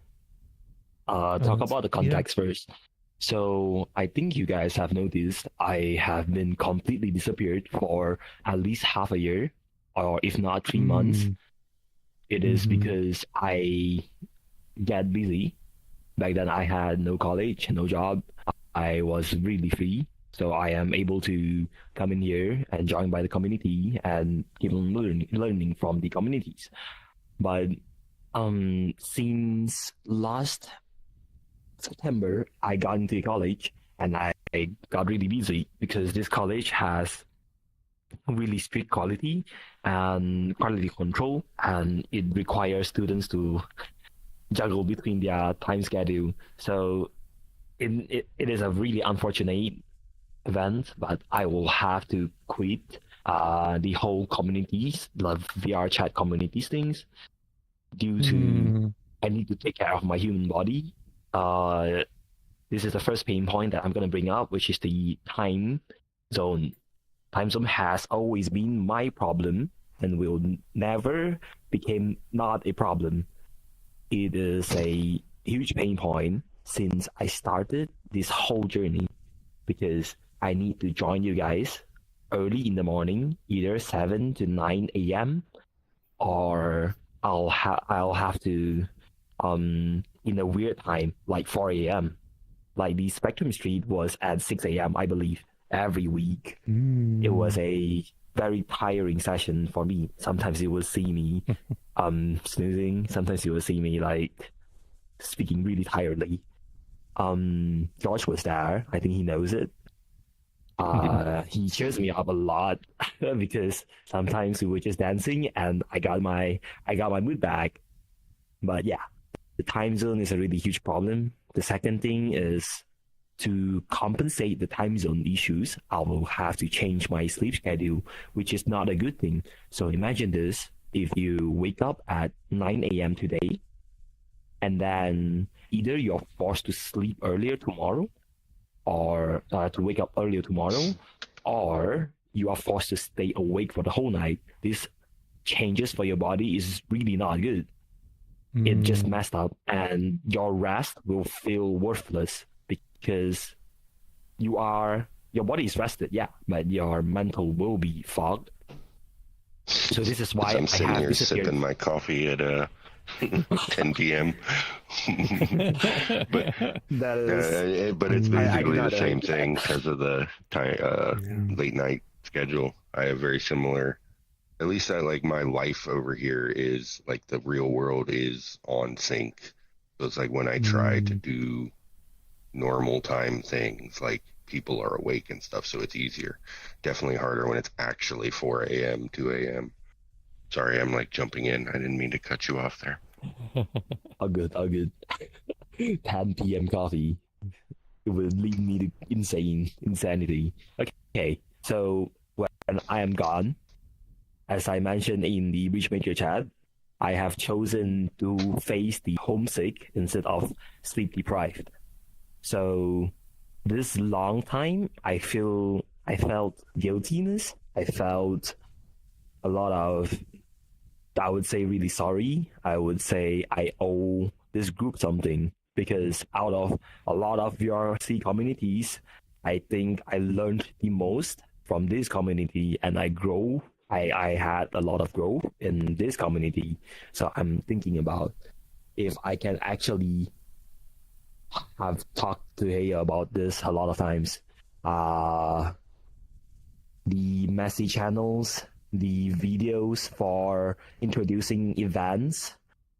about the context first. So I think you guys have noticed I have been completely disappeared for at least half a year, or if not 3 months. It is because I get busy. Back then I had no college, no job. I was really free. So I am able to come in here and join by the community and keep on learning from the communities. But since last September, I got into college and I got really busy because this college has really strict quality and quality control, and it requires students to juggle between their time schedule. So it is a really unfortunate event, but I will have to quit the whole communities, the VR chat communities things, due to I need to take care of my human body. This is the first pain point that I'm going to bring up, which is the time zone. Time zone has always been my problem and will never become not a problem. It is a huge pain point since I started this whole journey, because I need to join you guys early in the morning, either 7 to 9 a.m. or I'll have to in a weird time like 4 a.m. Like the Spectrum Street was at 6 a.m. I believe every week. It was a very tiring session for me. Sometimes you will see me snoozing. Sometimes you will see me like speaking really tiredly. George was there. I think he knows it. He cheers me up a lot because sometimes we were just dancing and I got my mood back. But yeah, the time zone is a really huge problem. The second thing is to compensate the time zone issues, I will have to change my sleep schedule, which is not a good thing. So imagine this: if you wake up at 9 a.m. today, and then either you're forced to sleep earlier tomorrow, or to wake up earlier tomorrow, or you are forced to stay awake for the whole night. This changes for your body is really not good. It just messed up, and your rest will feel worthless because your body is rested, yeah, but your mental will be fogged. So this is why I'm I sitting have here disappeared. sipping my coffee at 10 p.m. but That is, but it's I do basically the not same agree. thing because of the late night schedule. I have very similar. At least I like my life over here is like the real world is on sync. So it's like when I try to do normal time things, like people are awake and stuff, so it's easier. Definitely harder when it's actually 4 a.m., 2 a.m. Sorry, I'm like jumping in. I didn't mean to cut you off there. All good, all good. 10 p.m. coffee. It will lead me to insanity. Okay, so when I am gone, as I mentioned in the BridgeMaker chat, I have chosen to face the homesick instead of sleep deprived. So this long time, I felt guiltiness. I felt a lot of, I would say, really sorry. I would say I owe this group something because out of a lot of VRC communities, I think I learned the most from this community, and I had a lot of growth in this community. So I'm thinking about if I can actually have talked to Heya about this a lot of times. The messy channels, the videos for introducing events,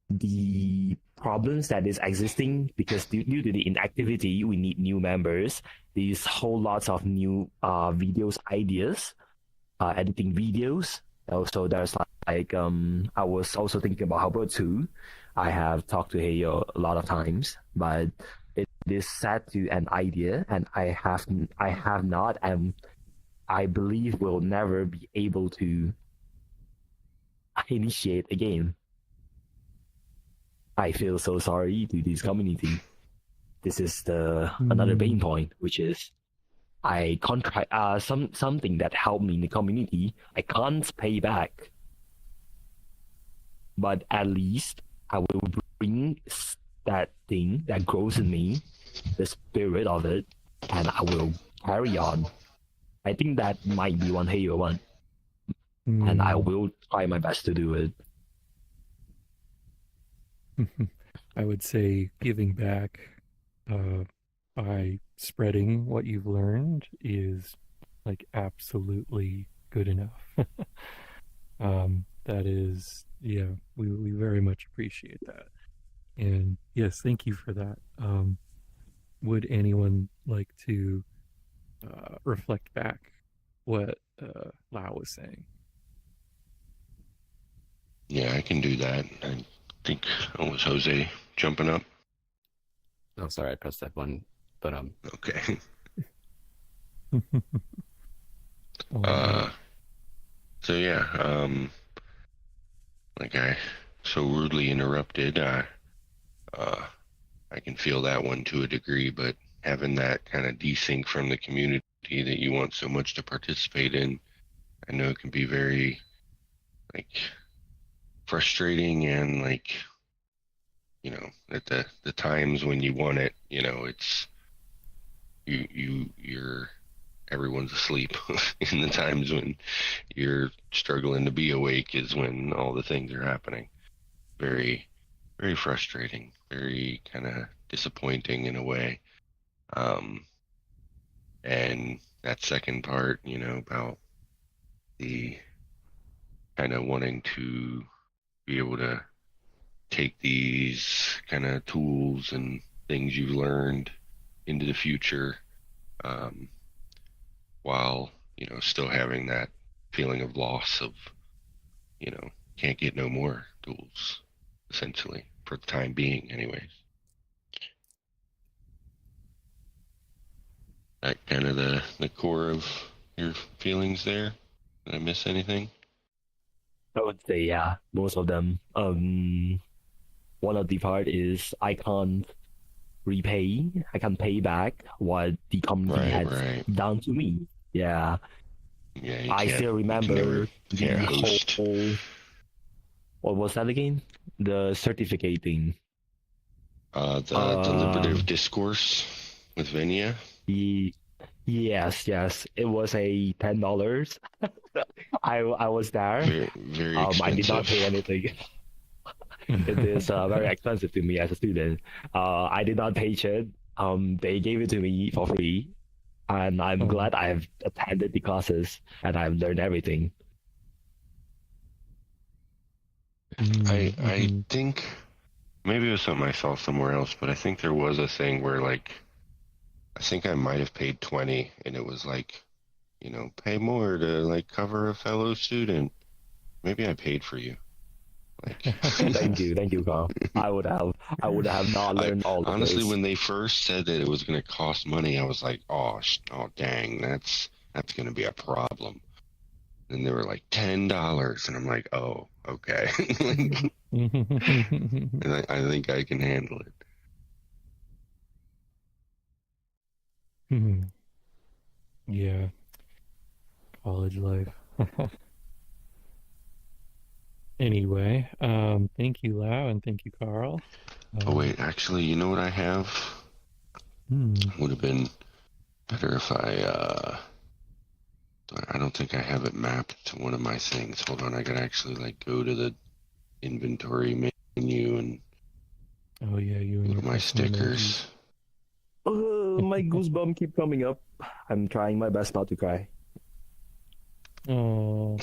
the problems that is existing because due to the inactivity, we need new members. These whole lots of new videos ideas, editing videos. Also, there's like I was also thinking about Hubble too. I have talked to Heyo a lot of times, but it is set to an idea, and I have not, and I believe will never be able to initiate again. I feel so sorry to this community. This is the another pain point, which is I contract something that helped me in the community. I can't pay back, but at least I will bring that thing that grows in me, the spirit of it, and I will carry on. I think that might be one Halo one, and I will try my best to do it. I would say giving back by spreading what you've learned is like absolutely good enough. That is, yeah, we very much appreciate that. And yes, thank you for that. Would anyone like to reflect back what Lau was saying? Yeah, I can do that. I think it was Jose jumping up. Oh, sorry, I pressed that button. But Okay. So yeah, like I so rudely interrupted. I can feel that one to a degree, but having that kind of desync from the community that you want so much to participate in, I know it can be very like frustrating, and like, you know, at the times when you want it, you know, it's you're everyone's asleep. In the times when you're struggling to be awake is when all the things are happening. Very, very frustrating, very kind of disappointing in a way. And that second part, you know, about the kind of wanting to be able to take these kind of tools and things you've learned into the future, while, you know, still having that feeling of loss of, you know, can't get no more tools, essentially. for the time being, anyways. That kind of the core of your feelings there. Did I miss anything? I would say yeah, most of them. One of the part is I can't pay back what the community Right, has right. done to me. Yeah, Yeah, you I can't. still remember can't the host. whole. What was that again? The certificate thing. The deliberative discourse with Vinia. Yes. It was a $10. I was there. Very I did not expensive. pay anything. It is very expensive to me as a student. I did not pay it. They gave it to me for free, and I'm glad I've attended the classes and I've learned everything. I think maybe it was something I saw somewhere else, but I think there was a thing where like I think I might have paid 20 and it was like, pay more to like cover a fellow student. Maybe I paid for you. Like Thank you, Carl. I would have not learned all of honestly, this. when they first said that it was going to cost money, I was like, oh dang, that's going to be a problem. And they were like $10, and I'm like, oh, okay. And I think I can handle it. Yeah, college life. Anyway, thank you, Lau, and thank you, Carl. Oh wait, actually, you know what I have? Would have been better if I don't think I have it mapped to one of my things. Hold on, I gotta actually like go to the inventory menu and Oh yeah, you and look your at my custom stickers. Oh, my goosebumps keep coming up. I'm trying my best not to cry. Oh.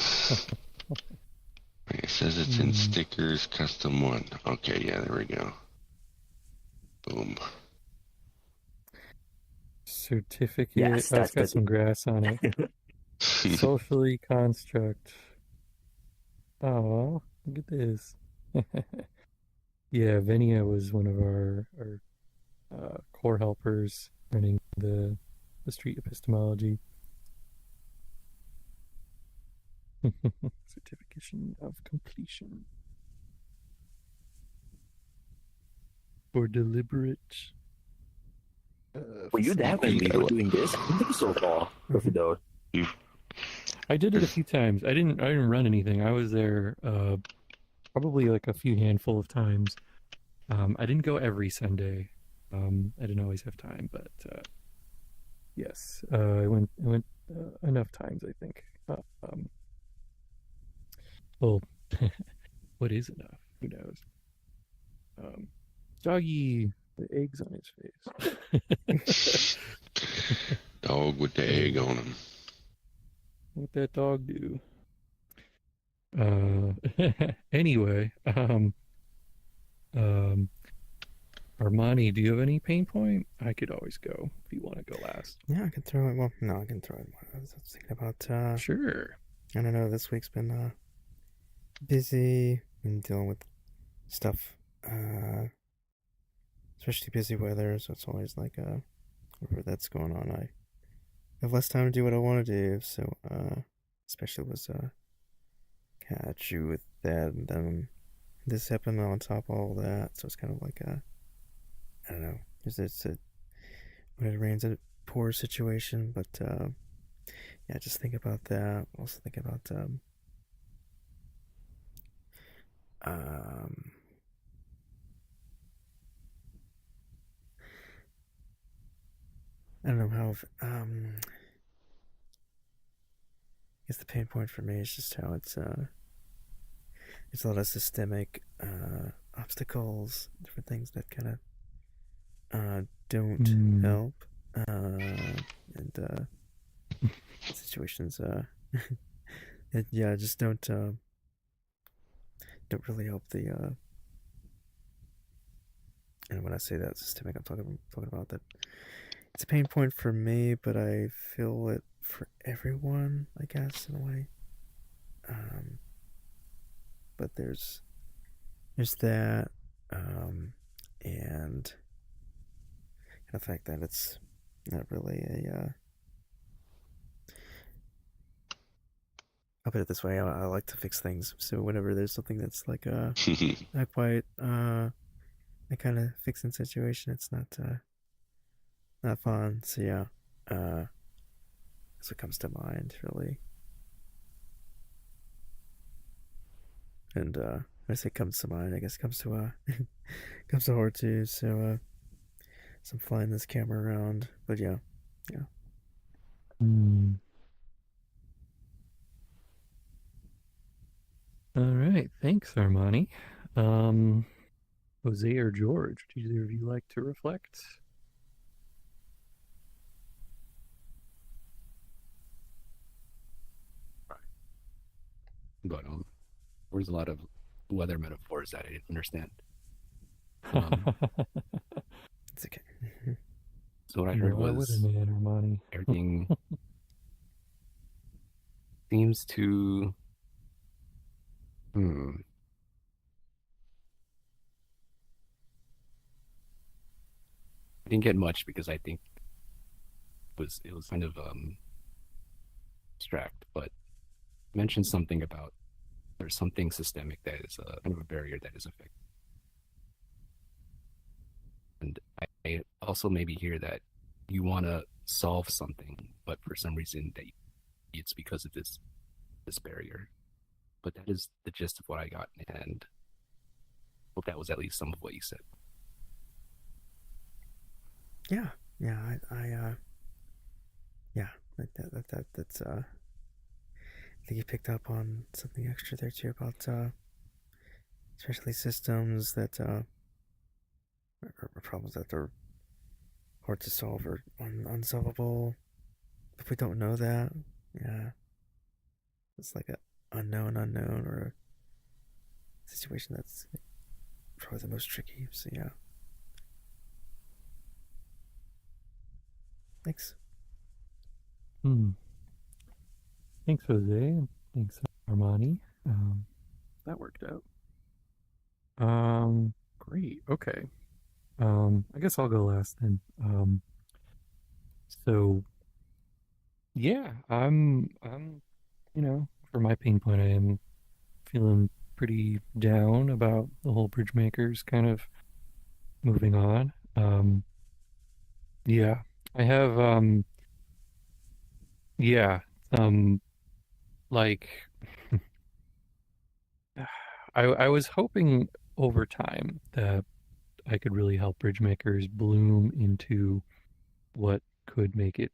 It says it's in stickers, custom one. Okay, yeah, there we go. Boom. Certificate. Yes, Oh, it's that's got the some grass on it. Socially construct. Oh, look at this. Yeah, Venia was one of our core helpers running the street epistemology. Certification of completion for deliberate. Were you there when we were doing this? I think so far, Gryffindor. I did it a few times. I didn't run anything. I was there probably like a few handful of times. I didn't go every Sunday. I didn't always have time, but yes, I went enough times, I think. Well, what is enough? Who knows? Doggy, the eggs on his face. Dog with the egg on him. What that dog do? Anyway, Armani, do you have any pain point? I could always go if you want to go last. Yeah, I can throw it. Well, no, I can throw it. I was thinking about. Sure. I don't know. This week's been busy and dealing with stuff. Especially busy weather, so it's always like whatever that's going on. I have less time to do what I want to do. So especially was catch you with that, and then this happened on top of all that. So it's kind of like I don't know. It's a when it rains a poor situation, but yeah, just think about that. Also think about I don't know how I guess the pain point for me is just how it's a lot of systemic obstacles, different things that kind of don't help, and situations just don't really help the and when I say that systemic, I'm talking about that it's a pain point for me, but I feel it for everyone, I guess, in a way. But there's that and the fact that it's not really a. I'll put it this way: I like to fix things. So whenever there's something that's like not quite a kind of fixing situation, it's not fun. So yeah, that's what comes to mind really. And when I say comes to mind, I guess it comes to comes to heart too. So I'm flying this camera around, but yeah. All right, thanks, Armani. Jose or George, do either of you like to reflect? But there's a lot of weather metaphors that I didn't understand. It's okay. So what I heard was man, Armani. everything seems to I didn't get much because I think it was kind of abstract, but mentioned something about there's something systemic that is kind of a barrier that is affected. And I also maybe hear that you want to solve something, but for some reason that it's because of this barrier. But that is the gist of what I got, and hope that was at least some of what you said. Yeah, that's I think you picked up on something extra there too about especially systems that are problems that are hard to solve or unsolvable. If we don't know that, yeah, it's like an unknown or a situation that's probably the most tricky. So yeah, thanks. Thanks, Jose. Thanks, Armani. That worked out. Great. Okay. I guess I'll go last then. So yeah, I'm for my pain point, I am feeling pretty down about the whole BridgeMakers kind of moving on. Yeah, I have yeah, like I was hoping over time that I could really help BridgeMakers bloom into what could make it,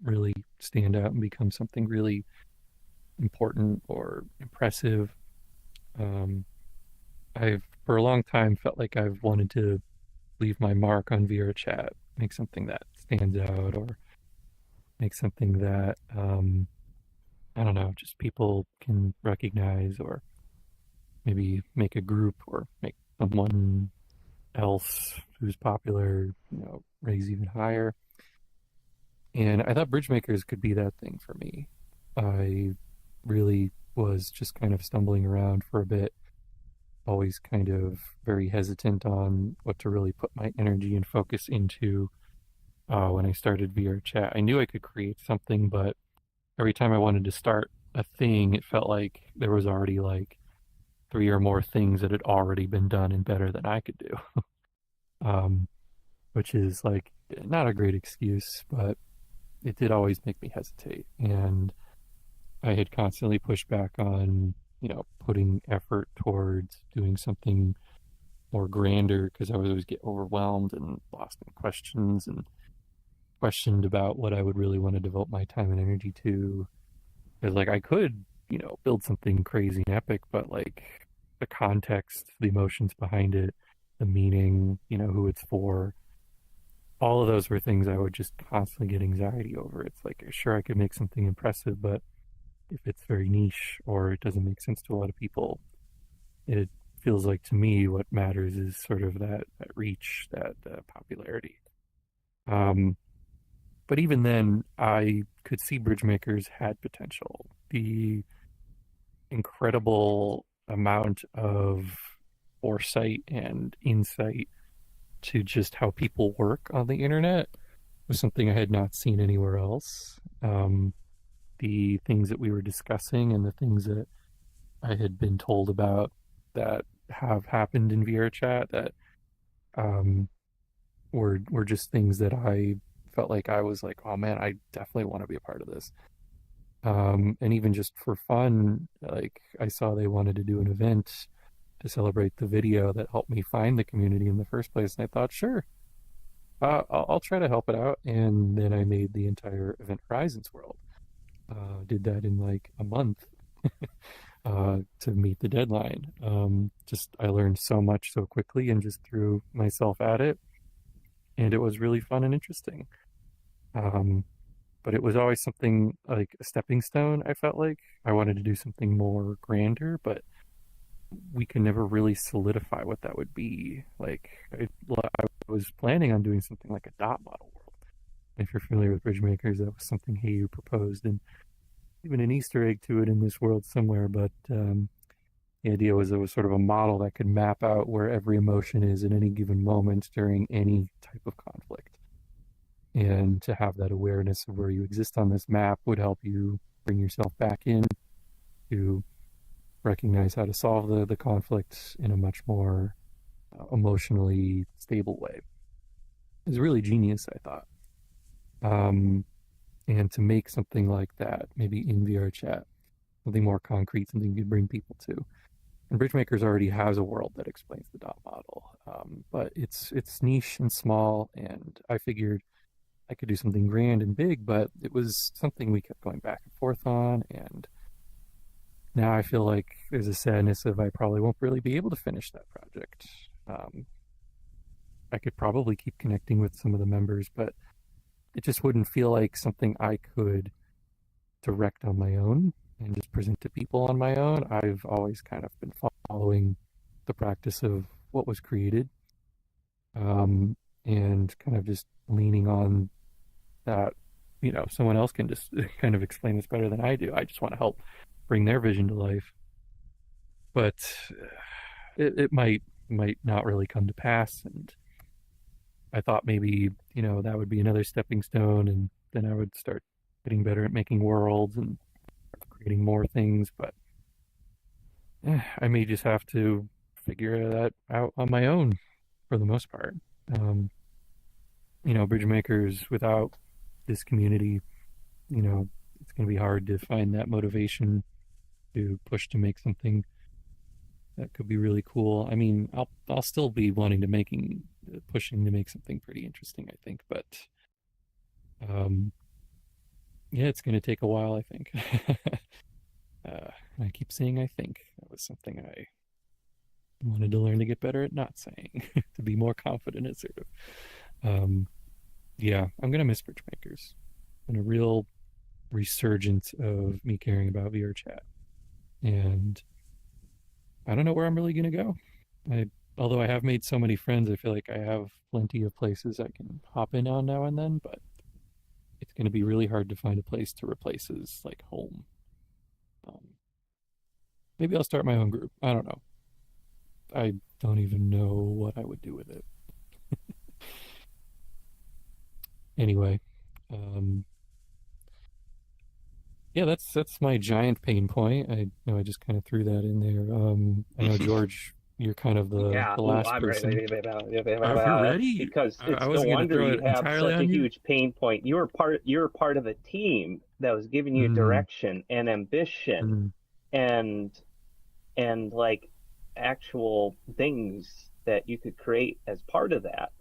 really stand out and become something really important or impressive. I've for a long time felt like I've wanted to leave my mark on VR chat, make something that stands out, or make something that I don't know, just people can recognize, or maybe make a group or make someone else who's popular, raise even higher. And I thought BridgeMakers could be that thing for me. I really was just kind of stumbling around for a bit, always kind of very hesitant on what to really put my energy and focus into when I started VR chat. I knew I could create something, but every time I wanted to start a thing, it felt like there was already like 3 or more things that had already been done and better than I could do. Which is like not a great excuse, but it did always make me hesitate. And I had constantly pushed back on, putting effort towards doing something more grander because I would always get overwhelmed and lost in questions and questioned about what I would really want to devote my time and energy to. Because like I could, build something crazy and epic, but like the context, the emotions behind it, the meaning, who it's for, all of those were things I would just constantly get anxiety over. It's like, sure, I could make something impressive, but if it's very niche or it doesn't make sense to a lot of people, it feels like to me what matters is sort of that reach, that popularity. But even then, I could see BridgeMakers had potential. The incredible amount of foresight and insight to just how people work on the internet was something I had not seen anywhere else. The things that we were discussing and the things that I had been told about that have happened in VRChat that um, were just things that I felt like I was like, oh man, I definitely want to be a part of this. And even just for fun, like I saw they wanted to do an event to celebrate the video that helped me find the community in the first place, and I thought, sure, I'll try to help it out. And then I made the entire Event Horizons world. Did that in like a month to meet the deadline. Just I learned so much so quickly and just threw myself at it, and it was really fun and interesting. But it was always something like a stepping stone. I felt like I wanted to do something more grander, but we can never really solidify what that would be. Like I was planning on doing something like a dot model world. If you're familiar with BridgeMakers, that was something he proposed, and even an Easter egg to it in this world somewhere. But the idea was it was sort of a model that could map out where every emotion is at any given moment during any type of conflict. And to have that awareness of where you exist on this map would help you bring yourself back in to recognize how to solve the conflict in a much more emotionally stable way. It was really genius, I thought. And to make something like that, maybe in VRChat, something more concrete, something you could bring people to. And BridgeMakers already has a world that explains the dot model, but it's niche and small, and I figured I could do something grand and big, but it was something we kept going back and forth on, and now I feel like there's a sadness of I probably won't really be able to finish that project. I could probably keep connecting with some of the members, but it just wouldn't feel like something I could direct on my own and just present to people on my own. I've always kind of been following the practice of what was created, and kind of just leaning on that, someone else can just kind of explain this better than I do. I just want to help bring their vision to life. But it might not really come to pass, and I thought maybe, that would be another stepping stone, and then I would start getting better at making worlds and creating more things, but I may just have to figure that out on my own for the most part. BridgeMakers without this community, it's going to be hard to find that motivation to push to make something that could be really cool. I mean, I'll still be wanting to pushing to make something pretty interesting, I think, but yeah, it's going to take a while, I think. I keep saying I think. That was something I wanted to learn to get better at not saying, to be more confident, assertive. Yeah, I'm going to miss BridgeMakers and a real resurgence of me caring about VRChat. And I don't know where I'm really going to go. Although I have made so many friends, I feel like I have plenty of places I can hop in on now and then, but it's going to be really hard to find a place to replace as like home. Maybe I'll start my own group. I don't know. I don't even know what I would do with it. Anyway, yeah, that's my giant pain point. I know I just kind of threw that in there. I know George, you're kind of the last I'm person. ready. If you're ready, Because it's I no wasn't going to wonder throw you it have entirely such a on you. huge pain point. You're part of a team that was giving you direction and ambition and like actual things that you could create as part of that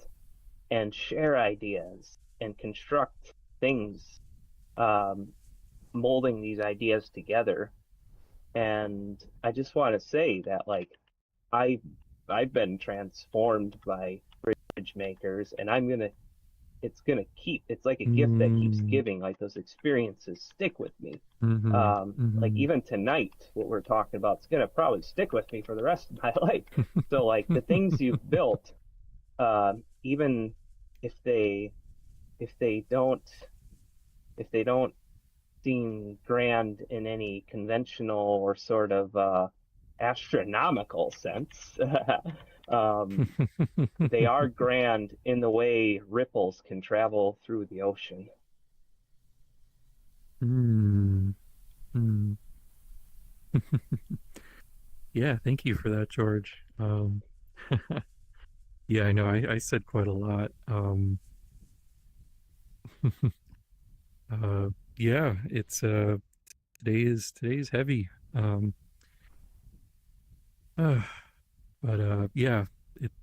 and share ideas and construct things, molding these ideas together. And I just want to say that like I've been transformed by BridgeMakers, and it's like a gift that keeps giving. Like those experiences stick with me. Like even tonight, what we're talking about is gonna probably stick with me for the rest of my life. So like the things you've built, even if they don't seem grand in any conventional or sort of astronomical sense. They are grand in the way ripples can travel through the ocean. Hmm. Hmm. Yeah, thank you for that, George. Yeah, I know I said quite a lot. Uh, yeah, it's today's heavy. Uh, but yeah,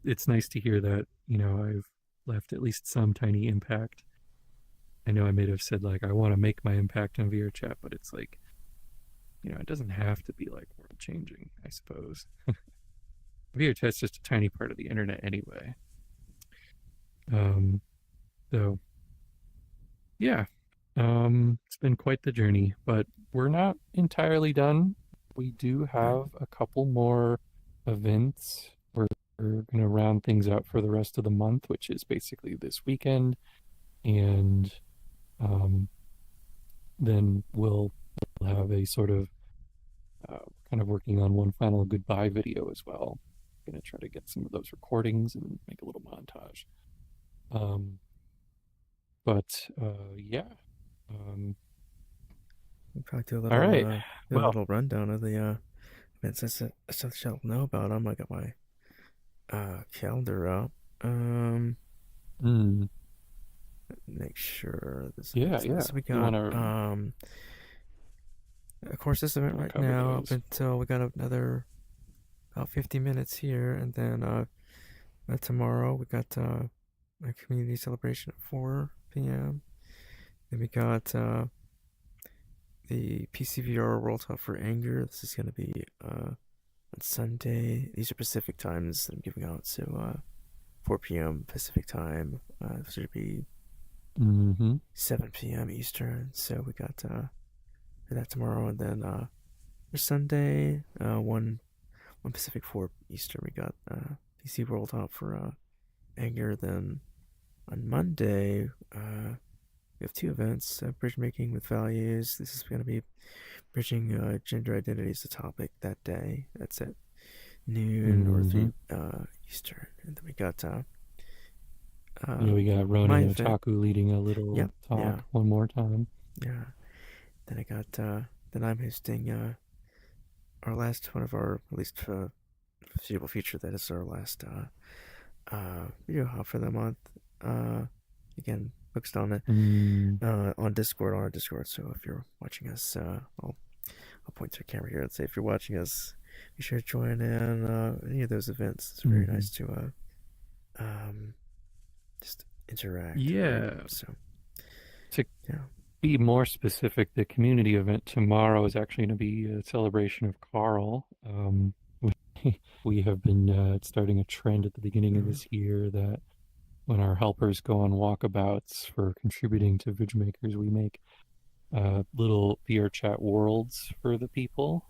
it's nice to hear that, I've left at least some tiny impact. I know I may have said like I want to make my impact on VR chat, but it's like, it doesn't have to be like world changing, I suppose. VR chat's just a tiny part of the internet anyway. So yeah, it's been quite the journey, but we're not entirely done. We do have a couple more events. We're going to round things out for the rest of the month, which is basically this weekend. And then we'll have a sort of kind of working on one final goodbye video as well. Going to try to get some of those recordings and make a little montage. But yeah. We'll probably do a little, All right. do a little rundown of the events I shall know about them. I got my calendar up. Make sure this. Yeah. We got of course, this event right now up until we got another about 50 minutes here, and then tomorrow we got a community celebration at 4 p.m. Then we got the PCVR World Cup for Anger. This is going to be on Sunday. These are Pacific times that I'm giving out, so 4 p.m. Pacific time. This should be 7 p.m. Eastern. So we got that tomorrow, and then for Sunday, 1 Pacific, 4 Eastern. We got PC World Cup for Anger. Then on Monday, we have 2 events, Bridge Making with Values. This is going to be bridging gender identity as the topic that day. That's at noon or 3 Eastern. And then we got we got Ronan Otaku leading a little talk one more time. Yeah. Then I got then I'm hosting our last one of our, at least foreseeable future, that is our last video hop for the month. Again, focused on it on Discord, on our Discord. So if you're watching us, I'll point to the camera here and say if you're watching us, be sure to join in any of those events. It's very nice to just interact. Yeah. Right? So to be more specific, the community event tomorrow is actually going to be a celebration of Carl. We have been starting a trend at the beginning of this year that when our helpers go on walkabouts for contributing to BridgeMakers, we make little VR chat worlds for the people.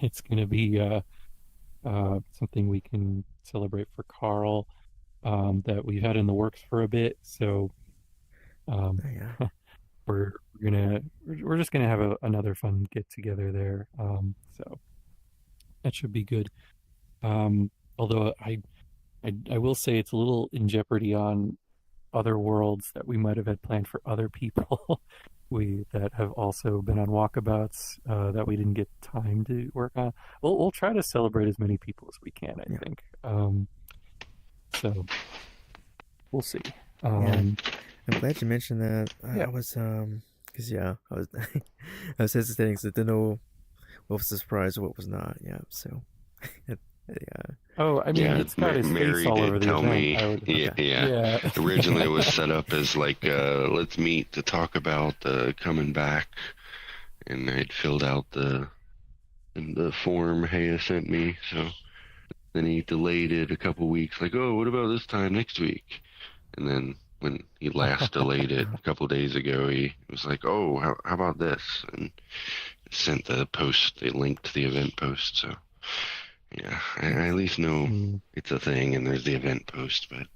It's going to be something we can celebrate for Carl that we've had in the works for a bit. So we're just gonna have another fun get together there. So that should be good. Although I will say it's a little in jeopardy on other worlds that we might have had planned for other people that have also been on walkabouts that we didn't get time to work on. We'll try to celebrate as many people as we can, I think. So we'll see. I'm glad you mentioned that. I was because I was I was hesitating because I didn't know what was the surprise or what was not. Yeah, so Oh, I mean, it's got his face all over the tell event. me. Yeah. Originally, it was set up as like, let's meet to talk about coming back, and I'd filled out the form Haya sent me. So then he delayed it a couple weeks, like, oh, what about this time next week? And then when he last delayed it a couple days ago, he was like, oh, how about this? And sent the post, they linked to the event post. So yeah, I at least know it's a thing and there's the event post. But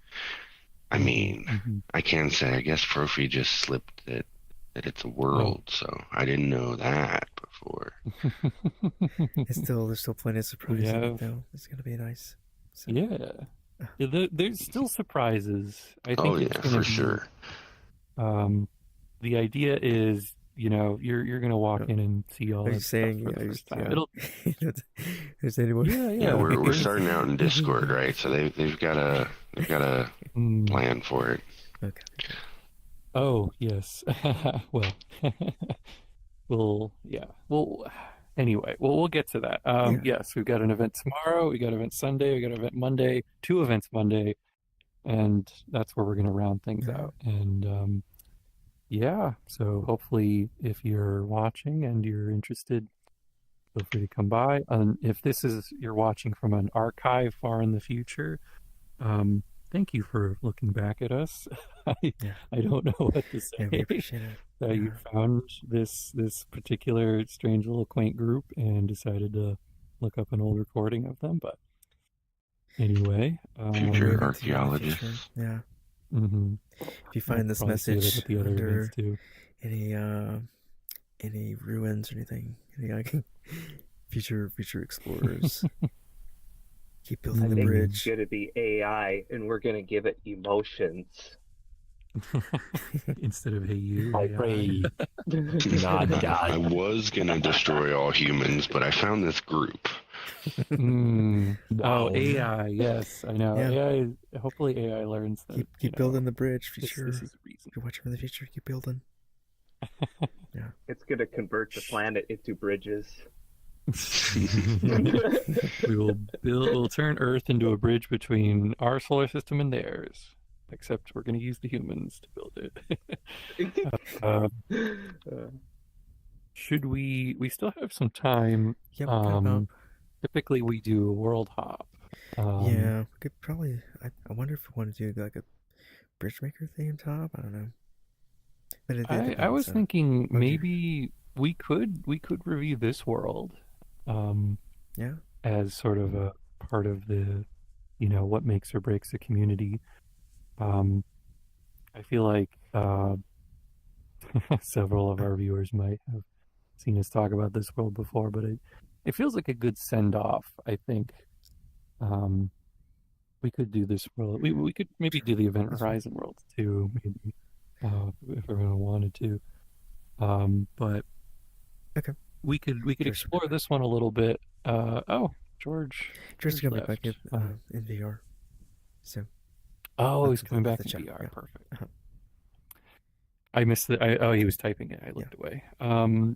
I mean, I can say, I guess Profi just slipped it that it's a world. So I didn't know that before. There's still plenty of surprises in it, have- though. It's gonna be nice. So, Yeah. There's still surprises. I think Oh it's yeah, gonna for be, sure. The idea is, you're gonna walk in and see all I that was stuff saying, for the yeah, first time. It'll, There's anyone? Yeah, we're there's- starting out in Discord, right? So they've got a Mm. plan for it. Okay. Oh, yes. Well, anyway, we'll get to that. Yeah. Yes, we've got an event tomorrow, we got an event Sunday, we got an event Monday, 2 events Monday, and that's where we're going to round things Yeah. out. And so hopefully if you're watching and you're interested, feel free to come by. And if you're watching from an archive far in the future, thank you for looking back at us. I don't know what to say. Yeah, we appreciate it. That you found this particular strange little quaint group and decided to look up an old recording of them. But anyway, Future Maybe archaeologists. future. Yeah. mm-hmm. If you find this message the other under events too. any ruins or anything, any future explorers, keep I building the think bridge. it's going to be AI, and we're going to give it emotions. Instead of hey you. I AI. pray not I God. was gonna destroy all humans, but I found this group. Mm. Wow. Oh, AI. Yes, I know. Yeah. AI. Hopefully, AI learns that. Keep building the bridge. This Future. is the reason. If you're watching for the future, keep building. It's going to convert the planet into bridges. We'll turn Earth into a bridge between our solar system and theirs. Except we're going to use the humans to build it. Should we still have some time? Yep. About, Typically we do a world hop. yeah, we could probably. I wonder if we want to do like a BridgeMaker theme top. I don't know. But I was thinking Okay. maybe we could review this world. Yeah. As sort of a part of the, what makes or breaks a community. I feel like several of our viewers might have seen us talk about this world before, but it feels like a good send-off, I think. We could do this world. We could maybe do the Event Horizon world too, maybe, if everyone wanted to. But Okay. we could George explore will be this one a little bit. George George's gonna be left. back in VR. So. Oh, he's That's coming the back in chat, VR. yeah. Perfect. Uh-huh. I missed he was typing it. I looked away.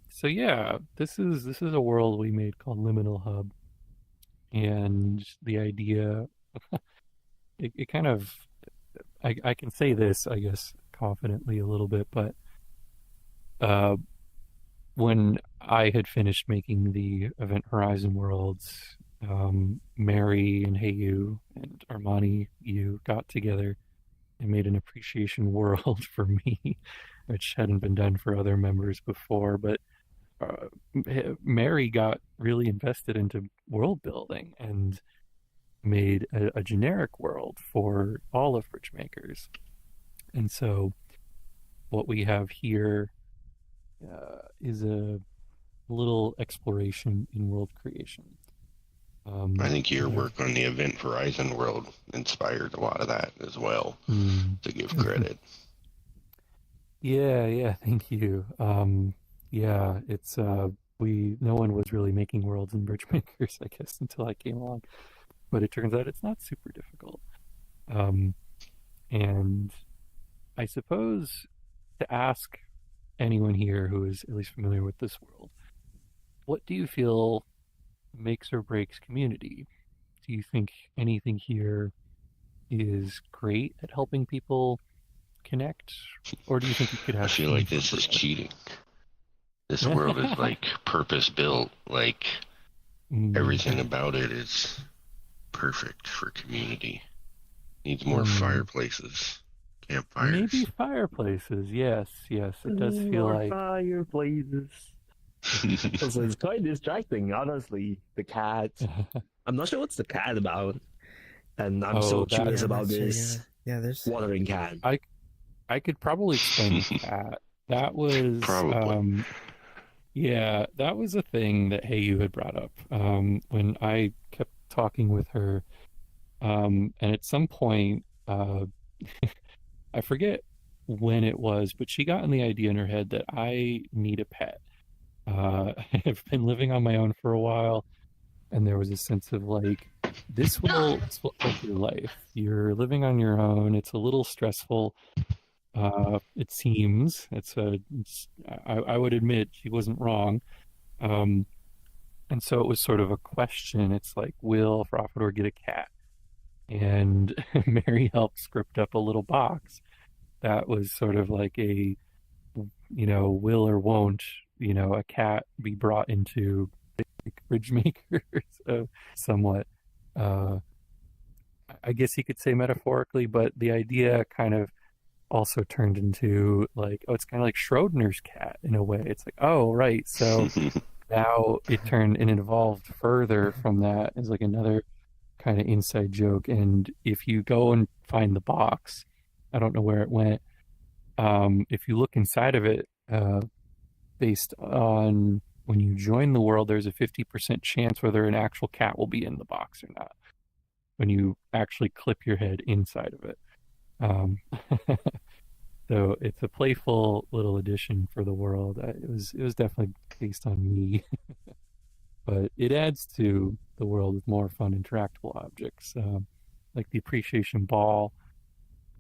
So yeah, this is a world we made called Liminal Hub, and the idea, it kind of, I can say this, I guess, confidently a little bit, but when I had finished making the Event Horizon worlds, Mary and Heyu and Armani, you got together and made an appreciation world for me, which hadn't been done for other members before. But Mary got really invested into world building and made a generic world for all of BridgeMakers. And so what we have here is a little exploration in world creation. I think your work on the Event Horizon world inspired a lot of that as well, to give credit. Yeah, thank you. Yeah, it's no one was really making worlds in BridgeMakers, I guess, until I came along. But it turns out it's not super difficult. And I suppose to ask anyone here who is at least familiar with this world, what do you feel makes or breaks community? Do you think anything here is great at helping people connect, or do you think you could have? I feel like this is cheating. This world is like purpose built. Like everything about it is perfect for community. Needs more fireplaces, campfires. Maybe fireplaces. Yes. It does feel More like fireplaces. So it's quite distracting, honestly. The cat. I'm not sure what's the cat about, and I'm so curious about this Yeah, there's watering cat. I could probably explain the cat. That was Probably. yeah, that was a thing that Hey You had brought up when I kept talking with her. And at some point, I forget when it was, but she got in the idea in her head that I need a pet. I've been living on my own for a while, and there was a sense of like, this will help your life. You're living on your own. It's a little stressful. It seems I would admit she wasn't wrong. Um, and so it was sort of a question. It's like, will Frofador get a cat? And Mary helped script up a little box that was sort of like a, will or won't, a cat be brought into BridgeMakers, somewhat. Uh, I guess you could say metaphorically, but the idea kind of also turned into like, oh, it's kind of like Schrodinger's cat in a way. It's like, oh, right. So now it turned and it evolved further from that as like another kind of inside joke. And if you go and find the box, I don't know where it went. If you look inside of it, based on when you join the world, there's a 50% chance whether an actual cat will be in the box or not when you actually clip your head inside of it. Um, so it's a playful little addition for the world. It was definitely based on me, but it adds to the world with more fun interactable objects, like the appreciation ball.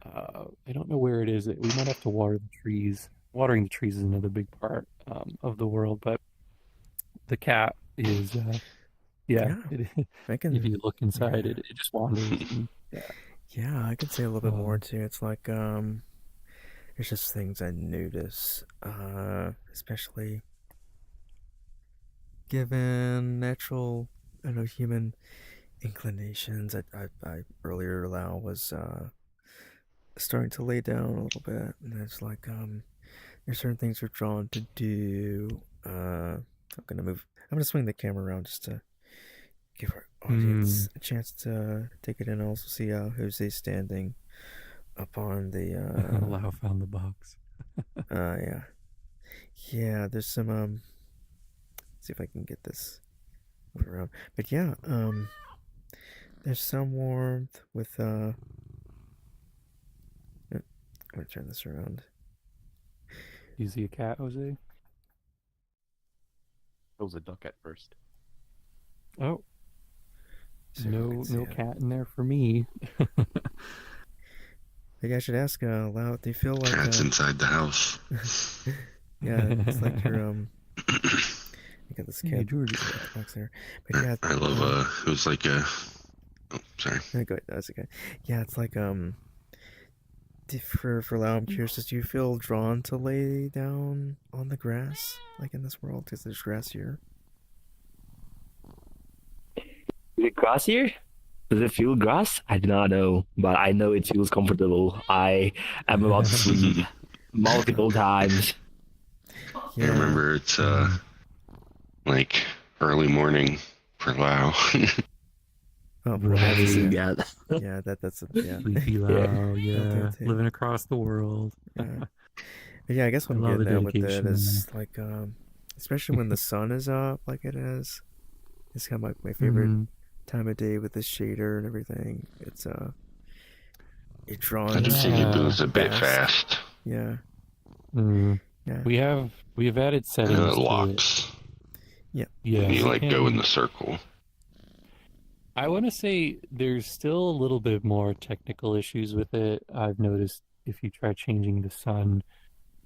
I don't know where it is. We might have to water the trees. Watering the trees is another big part of the world, but the cat is, yeah. Yeah, It, I if can. you look inside, Yeah, it just wanders. And, yeah. yeah, I could say a little bit more Um, too. It's like there's just things I notice, especially given natural, I don't know, human inclinations. I earlier allow was starting to lay down a little bit, and it's like there's certain things we're drawn to do. I'm gonna swing the camera around just to give our hmm, audience a chance to take it in. Also see Jose standing up on the Lau found the box. yeah, yeah. There's some see if I can get this move around. But yeah, there's some warmth with I'm gonna turn this around. Do you see a cat, Jose? It was a duck at first. Oh, So everyone can see no it. cat in there for me. Maybe I should ask Loud, do you feel like Cat's inside the house. yeah, it's like you're you got this Hey, cat George. box there. But yeah, I love it was like a oh sorry. no, go ahead, that's okay. Yeah, it's like for Lau, I'm curious, do you feel drawn to lay down on the grass like in this world because there's grass here? Is it grass here? Does it feel grass? I do not know, but I know it feels comfortable. I am about to sleep multiple times. Yeah. I remember it's like early morning for Lao. Oh, Right. perhaps, yeah. Yeah. Yeah, that's a, yeah. Sleepy Lau, yeah. too. Living across the world. Yeah. But yeah, I guess what I I'm love the getting at with that dedication in is like especially when the sun is up like it is. It's kind of like my favorite Mhm. time of day with the shader and everything. It's you're drawn I do think it moves a bit fast. fast. Yeah. Mm. Yeah. We have added And settings then it to it. locks. Yeah. Yeah, And you we like go in can. the circle. I want to say there's still a little bit more technical issues with it. I've noticed if you try changing the sun,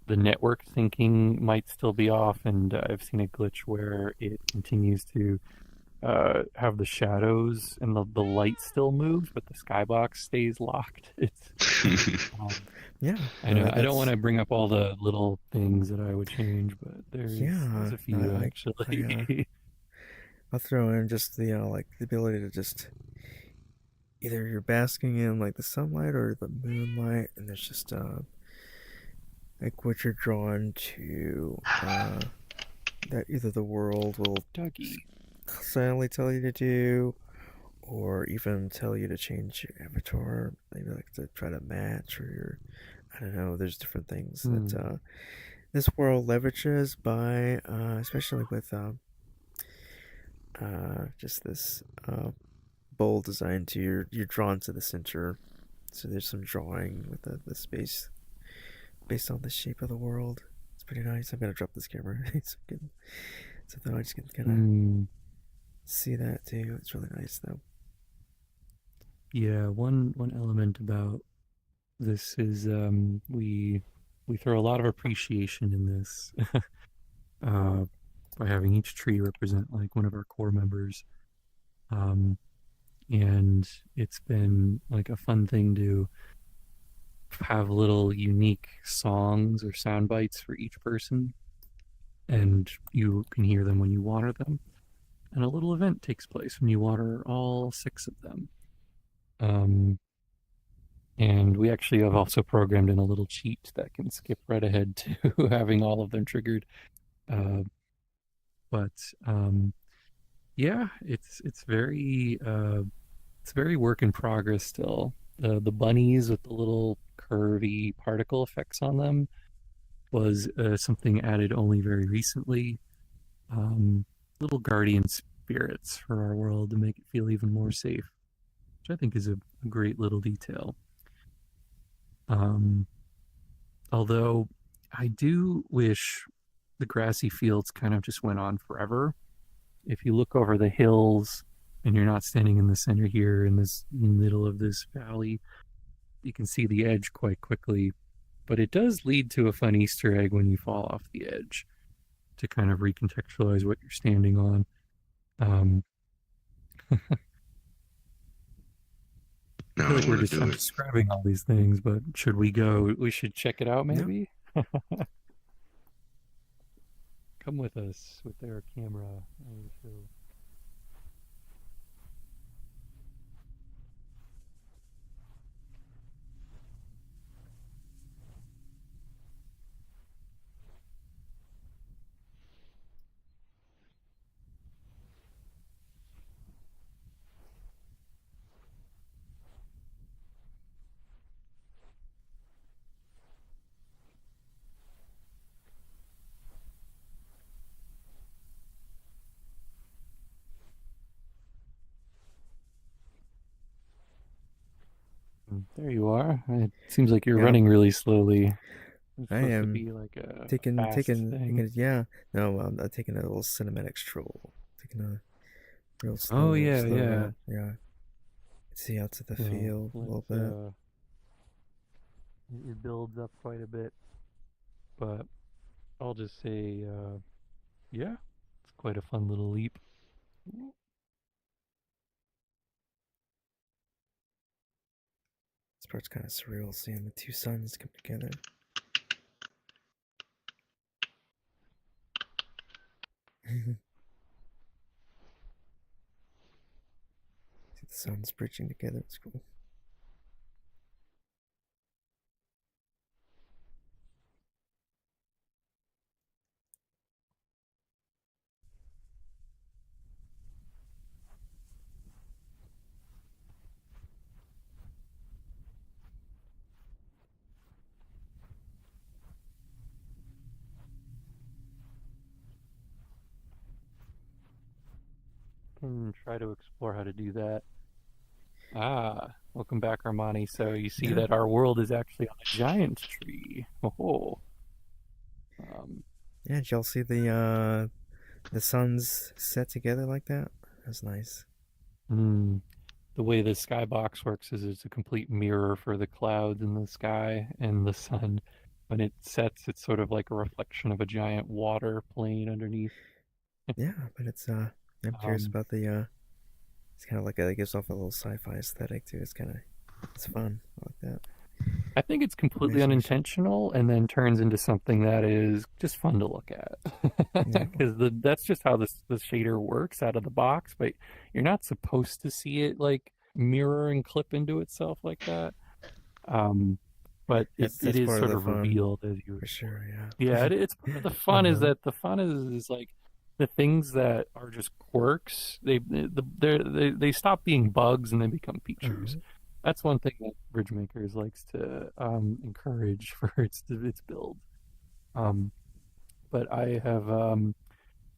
the network syncing might still be off, and I've seen a glitch where it continues to have the shadows and the light still moves, but the skybox stays locked. It's Yeah. I know I don't want to bring up all the little things that I would change, but there's Yeah. a few I actually. I'll throw in just the like the ability to just either you're basking in like the sunlight or the moonlight, and there's just like what you're drawn to that either the world will Dougie. silently tell you to do, or even tell you to change your avatar, maybe like to try to match, or your I don't know. There's different things that this world leverages by, especially with just this bold design to you're drawn to the center. So there's some drawing with the space based on the shape of the world. It's pretty nice. I'm gonna drop this camera so that I just can kind of see that too. It's really nice though. Yeah, one element about this is we throw a lot of appreciation in this by having each tree represent like one of our core members. And it's been like a fun thing to have little unique songs or sound bites for each person, and you can hear them when you water them. And a little event takes place when you water all 6 of them. And we actually have also programmed in a little cheat that can skip right ahead to having all of them triggered. But yeah, it's very work in progress still. The bunnies with the little curvy particle effects on them was something added only very recently. Little guardian spirits for our world to make it feel even more safe, which I think is a great little detail. Although I do wish the grassy fields kind of just went on forever. If you look over the hills and you're not standing in the center here in this middle of this valley, you can see the edge quite quickly. But it does lead to a fun Easter egg when you fall off the edge to kind of recontextualize what you're standing on. I feel like we're just describing all these things, but should we go? We should check it out, maybe? Yeah. Come with us with their camera. There you are. It seems like you're running really slowly. It's I am to be like a taking thing. No, I'm taking a little cinematic stroll. Taking a real slow. Oh yeah, slow yeah. roll. Yeah. See out to the field a little bit. It builds up quite a bit, but I'll just say, yeah, it's quite a fun little leap. This part's kind of surreal, seeing the 2 suns come together. See the suns bridging together. It's cool. Can try to explore how to do that. Welcome back, Armani. So you see that our world is actually on a giant tree. Oh. Yeah, did y'all see the suns set together like that? That's nice. The way the skybox works is it's a complete mirror for the clouds in the sky, and the sun, when it sets, it's sort of like a reflection of a giant water plane underneath. Yeah, but it's I'm curious about the it's kind of like it gives off a little sci-fi aesthetic too. It's fun. I like that. I think it's completely unintentional and then turns into something that is just fun to look at. Because that's just how the shader works out of the box, but you're not supposed to see it like mirror and clip into itself like that. But it is sort of revealed as you... For sure, yeah. Yeah, it's part of the fun is that the fun is like the things that are just quirks, they stop being bugs and they become features. That's one thing that BridgeMakers likes to encourage for its build. but I have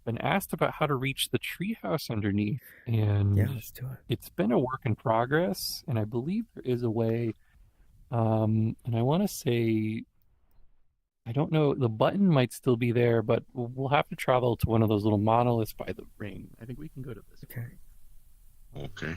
been asked about how to reach the treehouse underneath, and Yeah, let's do it. it's been a work in progress, and I believe there is a way. And I want to say, I don't know, the button might still be there, but we'll have to travel to one of those little monoliths by the ring. I think we can go to this Okay. one. Okay.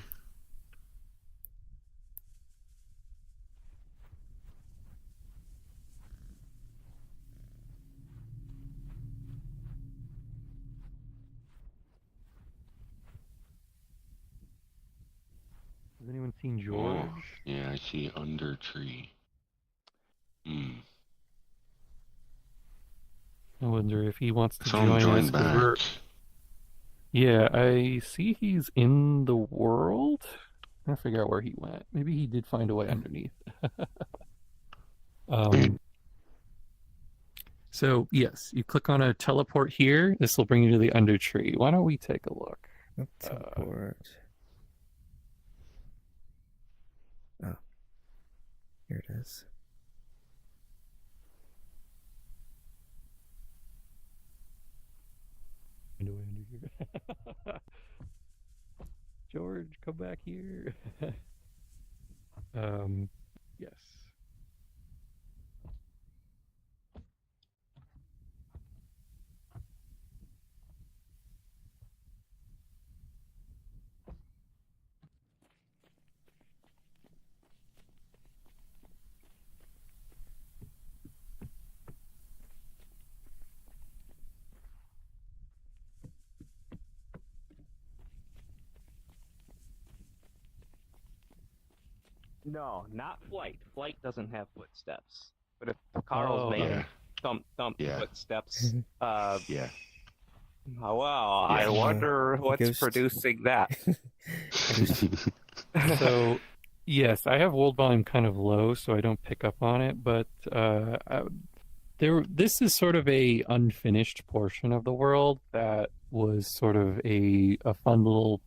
Has anyone seen George? Oh, yeah, I see under tree. I wonder if he wants I to saw him join join us. 'Cause back. Yeah, I see he's in the world. I'm trying to figure out where he went. Maybe he did find a way underneath. So yes, you click on a teleport here. This will bring you to the under tree. Why don't we take a look? Teleport. Oh, here it is. Find a way under here. George, come back here. Yes. No, not flight. Flight doesn't have footsteps. But if Carl's made Yeah. thump Yeah. footsteps, Yeah. well, I Yeah. wonder what's Ghost. producing that. So, yes, I have world volume kind of low, so I don't pick up on it. But this is sort of a unfinished portion of the world that was sort of a fun little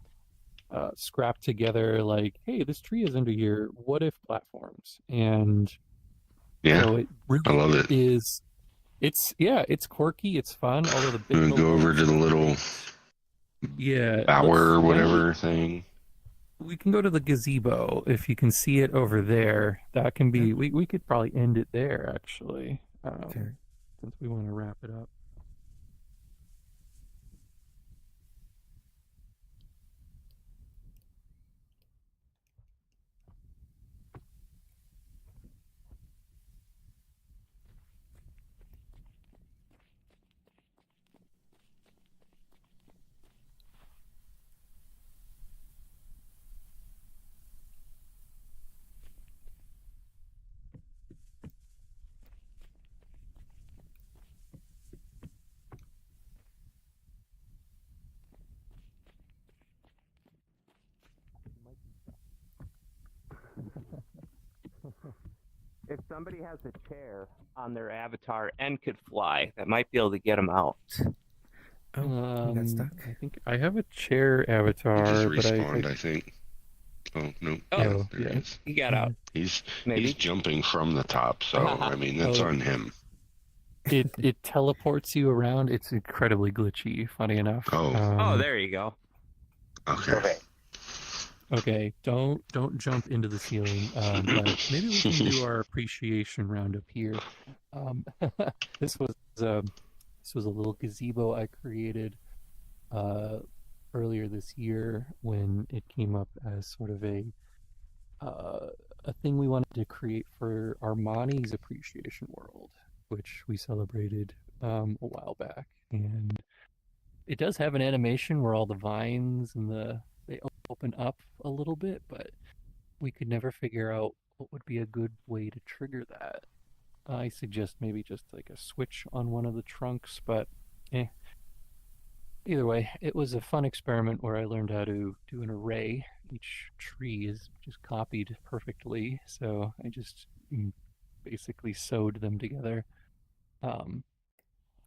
scrap together. Like, hey, this tree is under here. What if platforms? And Yeah. so it really I love it. is. It's quirky. It's fun. Although the big I'm gonna go over to the little bower or whatever thing. We can go to the gazebo if you can see it over there. That can be. We could probably end it there actually. Okay. Since we want to wrap it up. If somebody has a chair on their avatar and could fly, that might be able to get them out. Oh, we got stuck. I think I have a chair He avatar, just but respawned, I think. Oh no. Oh, There he is. He got out. He's Maybe. jumping from the top, so I mean that's Oh. on him. it teleports you around. It's incredibly glitchy. Funny enough. Oh, there you go. Okay. Okay, don't jump into the ceiling. But maybe we can do our appreciation round up here. This was a little gazebo I created earlier this year when it came up as sort of a thing we wanted to create for Armani's appreciation world, which we celebrated a while back, and it does have an animation where all the vines and they open up a little bit, but we could never figure out what would be a good way to trigger that. I suggest maybe just like a switch on one of the trunks, but either way, it was a fun experiment where I learned how to do an array. Each tree is just copied perfectly, so I just basically sewed them together. And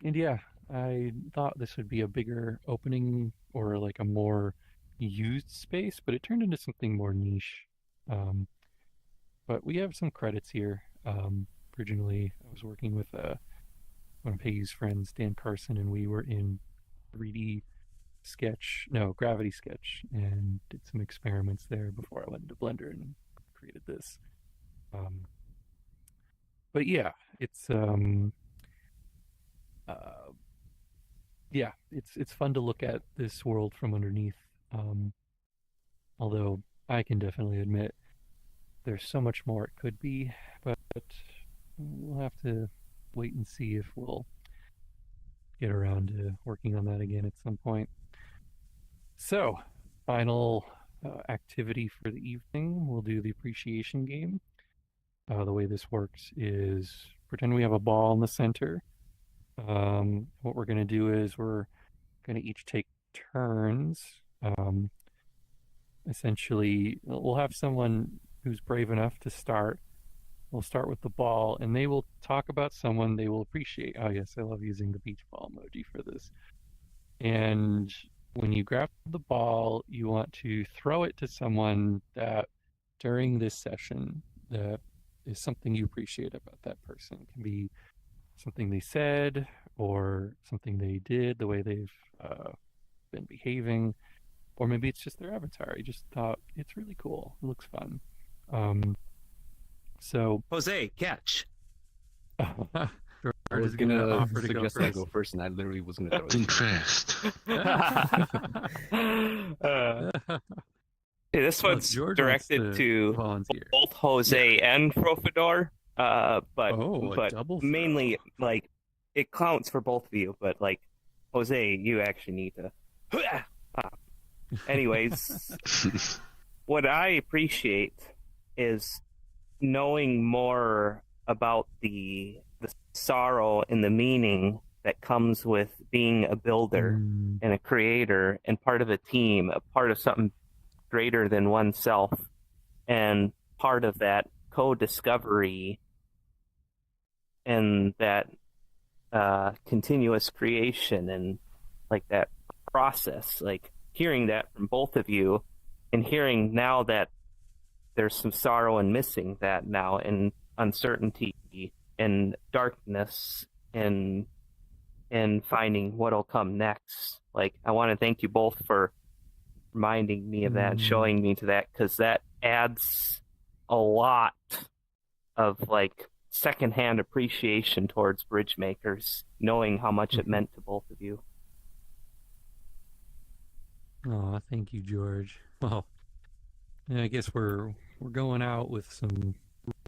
yeah, I thought this would be a bigger opening or like a more used space, but it turned into something more niche. But we have some credits here. Originally, I was working with one of Hayes' friends, Dan Carson, and we were in 3D Gravity Sketch, and did some experiments there before I went into Blender and created this. But yeah, it's it's fun to look at this world from underneath. Although I can definitely admit there's so much more it could be, but we'll have to wait and see if we'll get around to working on that again at some point. So, final activity for the evening, we'll do the appreciation game. The way this works is pretend we have a ball in the center. What we're going to do is we're going to each take turns. Essentially, we'll have someone who's brave enough to start. We'll start with the ball, and they will talk about someone they will appreciate. Oh yes, I love using the beach ball emoji for this. And when you grab the ball, you want to throw it to someone that during this session that is something you appreciate about that person. It can be something they said or something they did, the way they've been behaving, or maybe it's just their avatar. You just thought it's really cool. It looks fun. So Jose, catch. George I was is going to offer to go suggest I first. go first, and I literally was going to throw it. Think fast. Hey, this Well, one's George directed wants to volunteer. both Jose and Profidor, Oh, a but double throw. mainly like it counts for both of you. But like Jose, you actually need to. Anyways, what I appreciate is knowing more about the sorrow and the meaning that comes with being a builder and a creator and part of a team, a part of something greater than oneself, and part of that co-discovery and that continuous creation and like that process. Like hearing that from both of you, and hearing now that there's some sorrow and missing that now, and uncertainty and darkness and finding what'll come next. Like I want to thank you both for reminding me of that and showing me to that, because that adds a lot of like secondhand appreciation towards BridgeMakers, knowing how much it meant to both of you. Oh, thank you, George. Well, yeah, I guess we're going out with some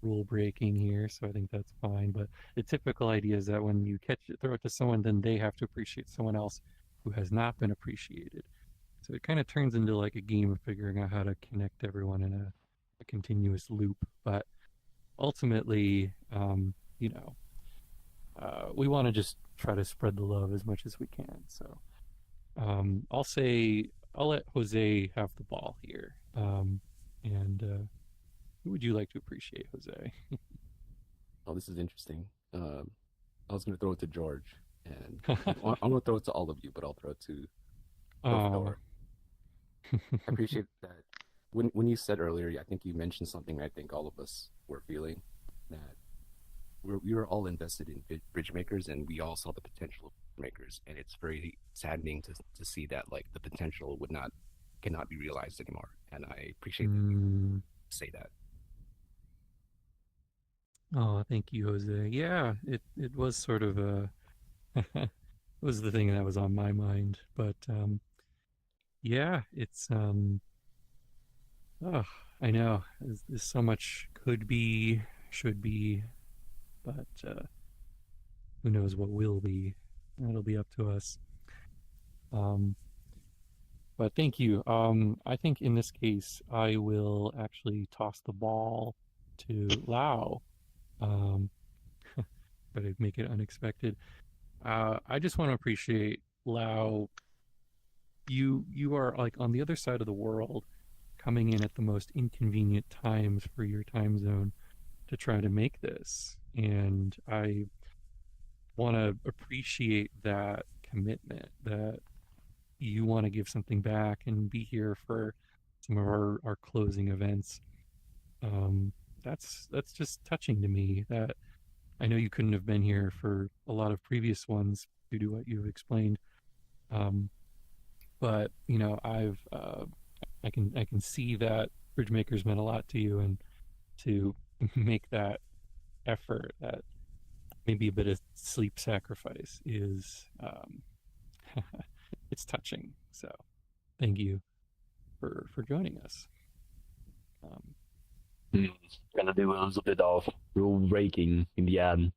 rule breaking here, so I think that's fine. But the typical idea is that when you throw it to someone, then they have to appreciate someone else who has not been appreciated. So it kind of turns into like a game of figuring out how to connect everyone in a continuous loop. But ultimately, we want to just try to spread the love as much as we can. So I'll let Jose have the ball here. And who would you like to appreciate, Jose? Oh, this is interesting. I was going to throw it to George, and I'm going to throw it to all of you, but I'll throw it to Profidor. I appreciate that. When you said earlier, I think you mentioned something I think all of us were feeling, that we were all invested in BridgeMakers, and we all saw the potential of makers, and it's very saddening to see that like the potential cannot be realized anymore. And I appreciate that you say that. Oh, thank you, Jose. Yeah, it was sort of it was the thing that was on my mind. But yeah, it's oh, I know. There's so much could be, should be, but who knows what will be. That'll be up to us. But thank you. I think in this case, I will actually toss the ball to Lau. But I'd make it unexpected. I just want to appreciate Lau. You are like on the other side of the world, coming in at the most inconvenient times for your time zone to try to make this, and I want to appreciate that commitment, that you want to give something back and be here for some of our closing events. That's just touching to me, that I know you couldn't have been here for a lot of previous ones due to what you've explained. But you know, I can see that BridgeMakers meant a lot to you, and to make that effort, that maybe a bit of sleep sacrifice, is it's touching. So thank you for joining us. Gonna do a little bit of rule breaking in the end.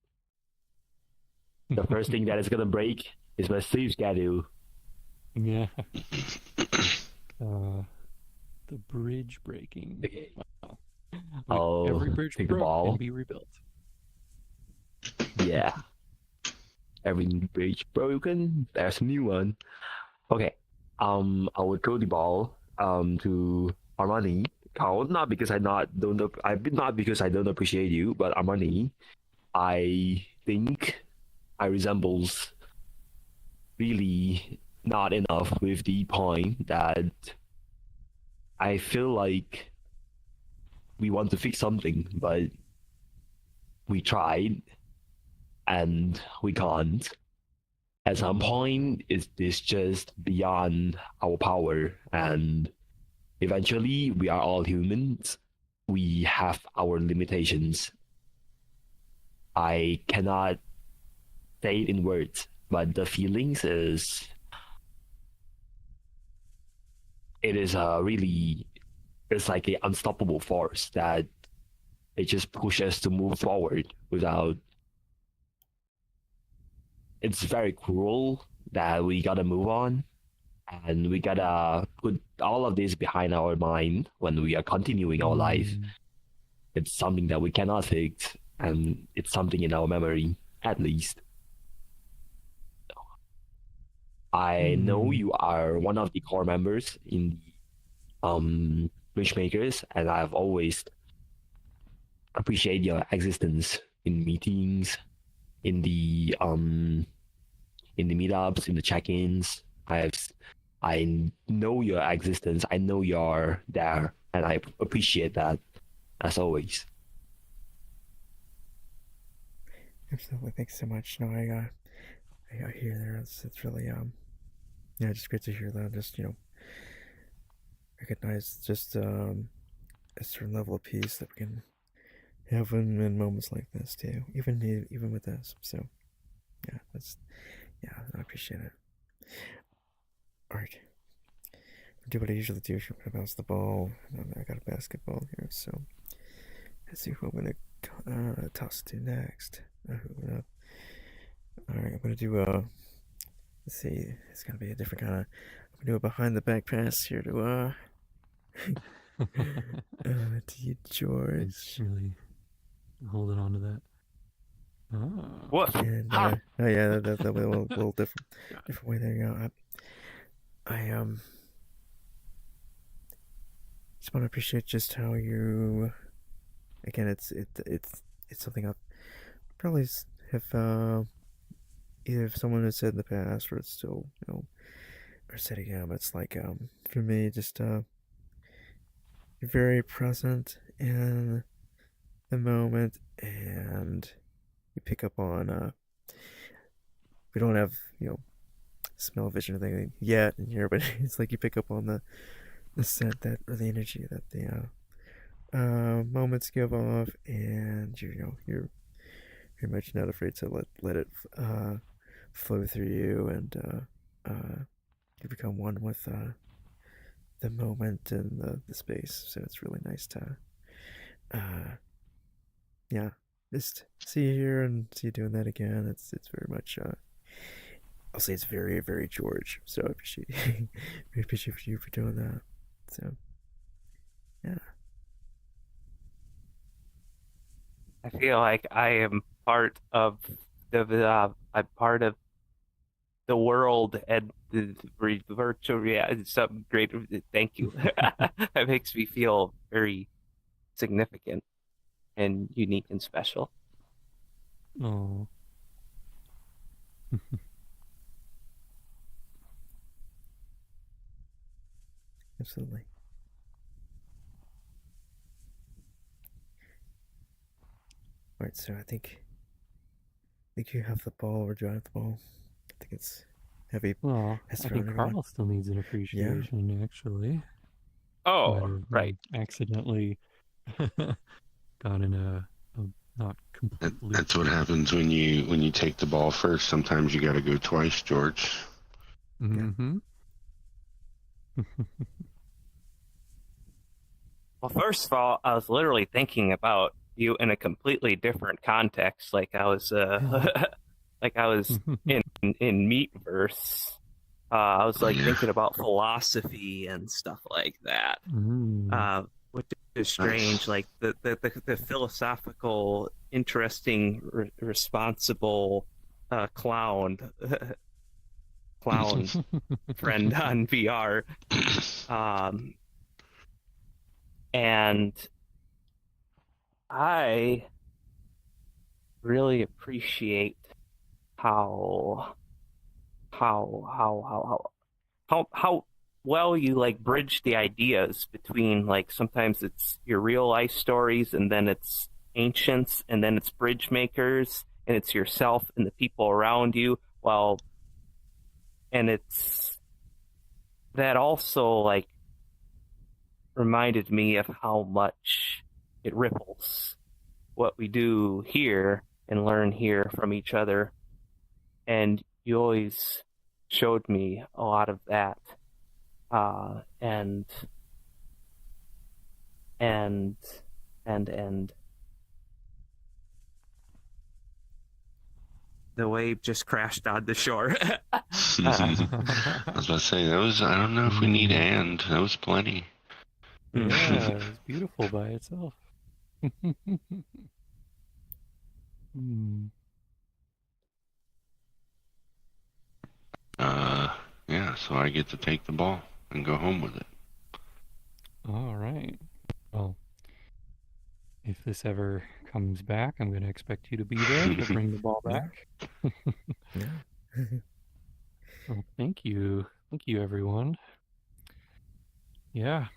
The first thing that is gonna break is my sleep schedule. Yeah. The bridge breaking. Well, every bridge take the broke ball. can be rebuilt. Yeah. Every bridge broken, there's a new one. Okay. I would throw the ball to Armani. Not because not because I don't appreciate you, but Armani, I think I resembles really not enough with the point that I feel like we want to fix something, but we tried and we can't. At some point, it's just beyond our power, and eventually, we are all humans. We have our limitations. I cannot say it in words, but the feelings is it is really it's like an unstoppable force that it just pushes us to move forward without. It's very cruel that we gotta move on, and we gotta put all of this behind our mind when we are continuing our life. It's something that we cannot fix, and it's something in our memory, at least. I know you are one of the core members in the BridgeMakers, and I've always appreciate your existence in meetings, in the meetups, in the check-ins. I know your existence. I know you're there, and I appreciate that as always. Absolutely, thanks so much. No, I hear there. It's really yeah, just great to hear that. Just recognize just a certain level of peace that we can have in moments like this too. Even with this. So yeah, I appreciate it. All right. Do what I usually do. I'm gonna bounce the ball. I got a basketball here, so let's see who I'm gonna toss to next. All right, I'm gonna do let's see, it's gonna be a different kind of. I'm gonna do a behind the back pass here to to you, George. He's really holding on to that. Oh. What? And oh yeah, that's a little different way. There you go. I just want to appreciate just how you. Again, it's something I've probably have either if someone has said in the past or it's still or said again. But it's like for me just you're very present in the moment, and you pick up on we don't have smell, vision, or anything yet in here, but it's like you pick up on the scent that or the energy that the moments give off, and you're much not afraid to let it flow through you, and you become one with the moment and the space. So it's really nice to yeah, just see you here and see you doing that again. It's very much I'll say it's very, very George. So I appreciate very appreciate you for doing that. So yeah. I feel like I am part of I'm part of the world and the virtual reality. Something great. Thank you. That makes me feel very significant and unique and special. Oh. Absolutely. All right, so I think think you have the ball, or do I have the ball? I think it's heavy. Well, Has I to think run Carl still needs an appreciation, actually. Oh, Might have right. accidentally gone in a not complete loop. That's what happens when you take the ball first. Sometimes you got to go twice, George. Mm-hmm. Well, first of all, I was literally thinking about you in a completely different context. Like I was, like I was in Meetverse. I was like thinking about philosophy and stuff like that, which is strange. Nice. Like the philosophical, interesting, responsible clown friend on VR. And I really appreciate how well you like bridge the ideas between, like, sometimes it's your real life stories, and then it's ancients, and then it's BridgeMakers, and it's yourself and the people around you. And it's that also, like, reminded me of how much it ripples what we do here and learn here from each other. And you always showed me a lot of that. And the wave just crashed on the shore. I was about to say, that was, I don't know if we need and. That was plenty. Yeah, it was beautiful by itself. Yeah, so I get to take the ball and go home with it. All right. Well, if this ever comes back, I'm going to expect you to be there to bring the ball back. Well, thank you. Thank you, everyone. Yeah,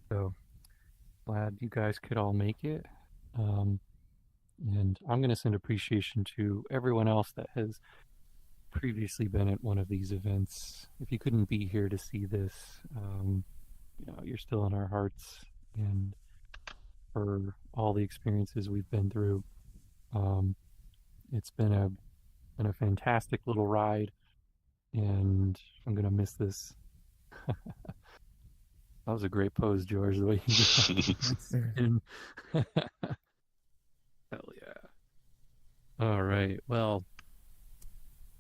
so glad you guys could all make it. And I'm going to send appreciation to everyone else that has previously been at one of these events. If you couldn't be here to see this, you're still in our hearts, and for all the experiences we've been through. It's been a fantastic little ride, and I'm gonna miss this. That was a great pose, George, the way you just Hell yeah. All right. Well,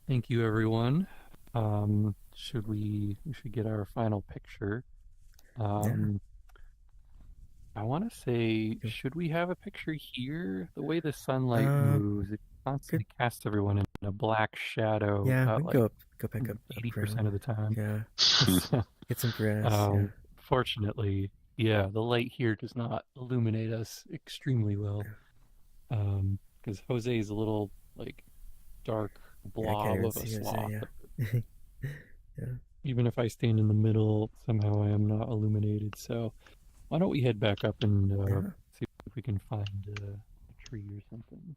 thank you, everyone. We should get our final picture. I want to say, should we have a picture here? The way the sunlight moves, it constantly casts everyone in a black shadow. Yeah, we can go back up 80% of the time. Yeah. Get some grass. Fortunately, the light here does not illuminate us extremely well. Because Jose is a little, like, dark blob of a sloth. Even if I stand in the middle, somehow I am not illuminated. So why don't we head back up and see if we can find a tree or something.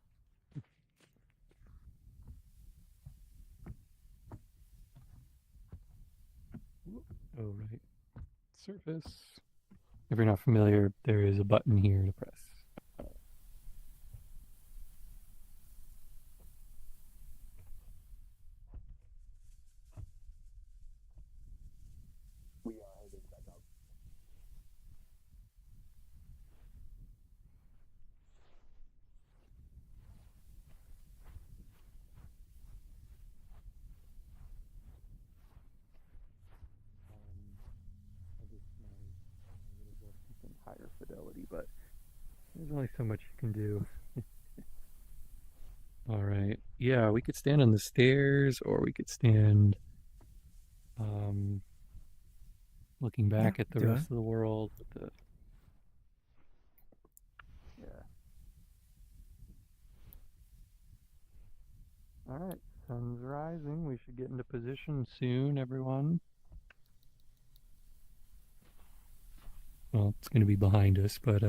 Oh, right. Surface. If you're not familiar, there is a button here to press. Higher fidelity, but there's only so much you can do. All right. Yeah, we could stand on the stairs, or we could stand looking back at the rest of the world. All right, sun's rising. We should get into position soon, everyone. Well, it's going to be behind us, but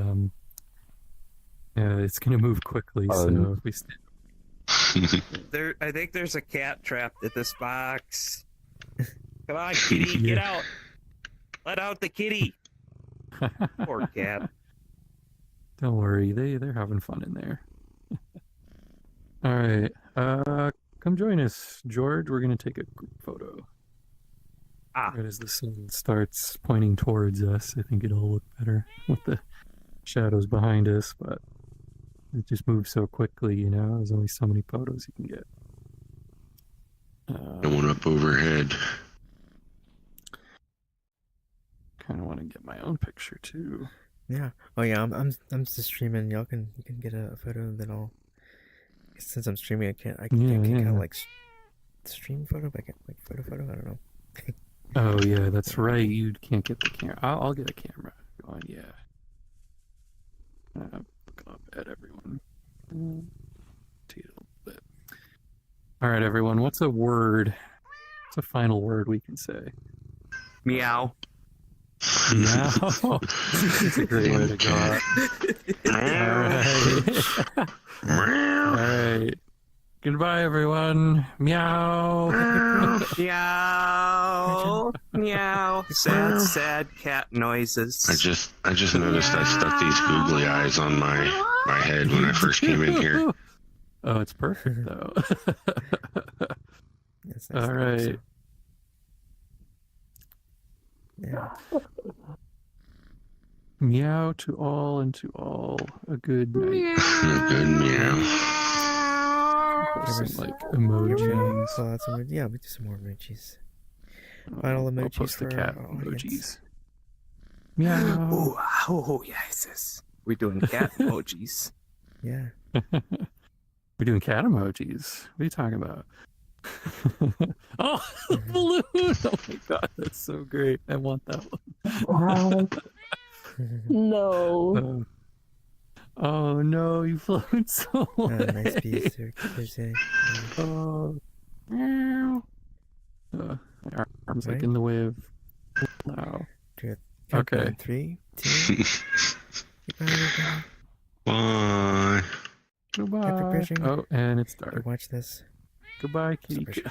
it's going to move quickly. So if we I think there's a cat trapped at this box. Come on, kitty, get out! Let out the kitty. Poor cat. Don't worry, they're having fun in there. All right, come join us, George. We're gonna take a group photo. Right as the sun starts pointing towards us, I think it'll look better with the shadows behind us, but it just moves so quickly, you know. There's only so many photos you can get. One up overhead. Kind of want to get my own picture too. Yeah. Oh yeah. I'm just streaming. You can get a photo, and then I'll. Since I'm streaming, I can kind of like stream photo, but I can't like photo. I don't know. Oh yeah, that's right. You can't get the camera. I'll get a camera going. Yeah. Look up at everyone. All right, everyone. What's a word? What's a final word we can say? Meow. Meow. It's a great way to go out. All right. Goodbye, everyone. Meow. Meow. Meow. Sad cat noises. I just noticed I stuck these googly eyes on my head when I first came in here. Oh, it's perfect though. Yes, All right. Yeah. Meow to all and to all a good night. A good meow. Some like emojis. Yeah, we do some more emojis. Final I'll emojis post the for cat our emojis. audience. Meow. Oh, yes. We're doing cat emojis. Yeah. We're doing cat emojis. What are you talking about? Oh, the balloon! Oh my god, that's so great. I want that one. No. Oh no, you float so away. Nice piece there, Tuesday. Oh, meow. My arm's like in the way of. Wow. Okay. 3, 2. Goodbye. Bye. Goodbye. Oh, and it's dark. Watch this. Goodbye, kitty.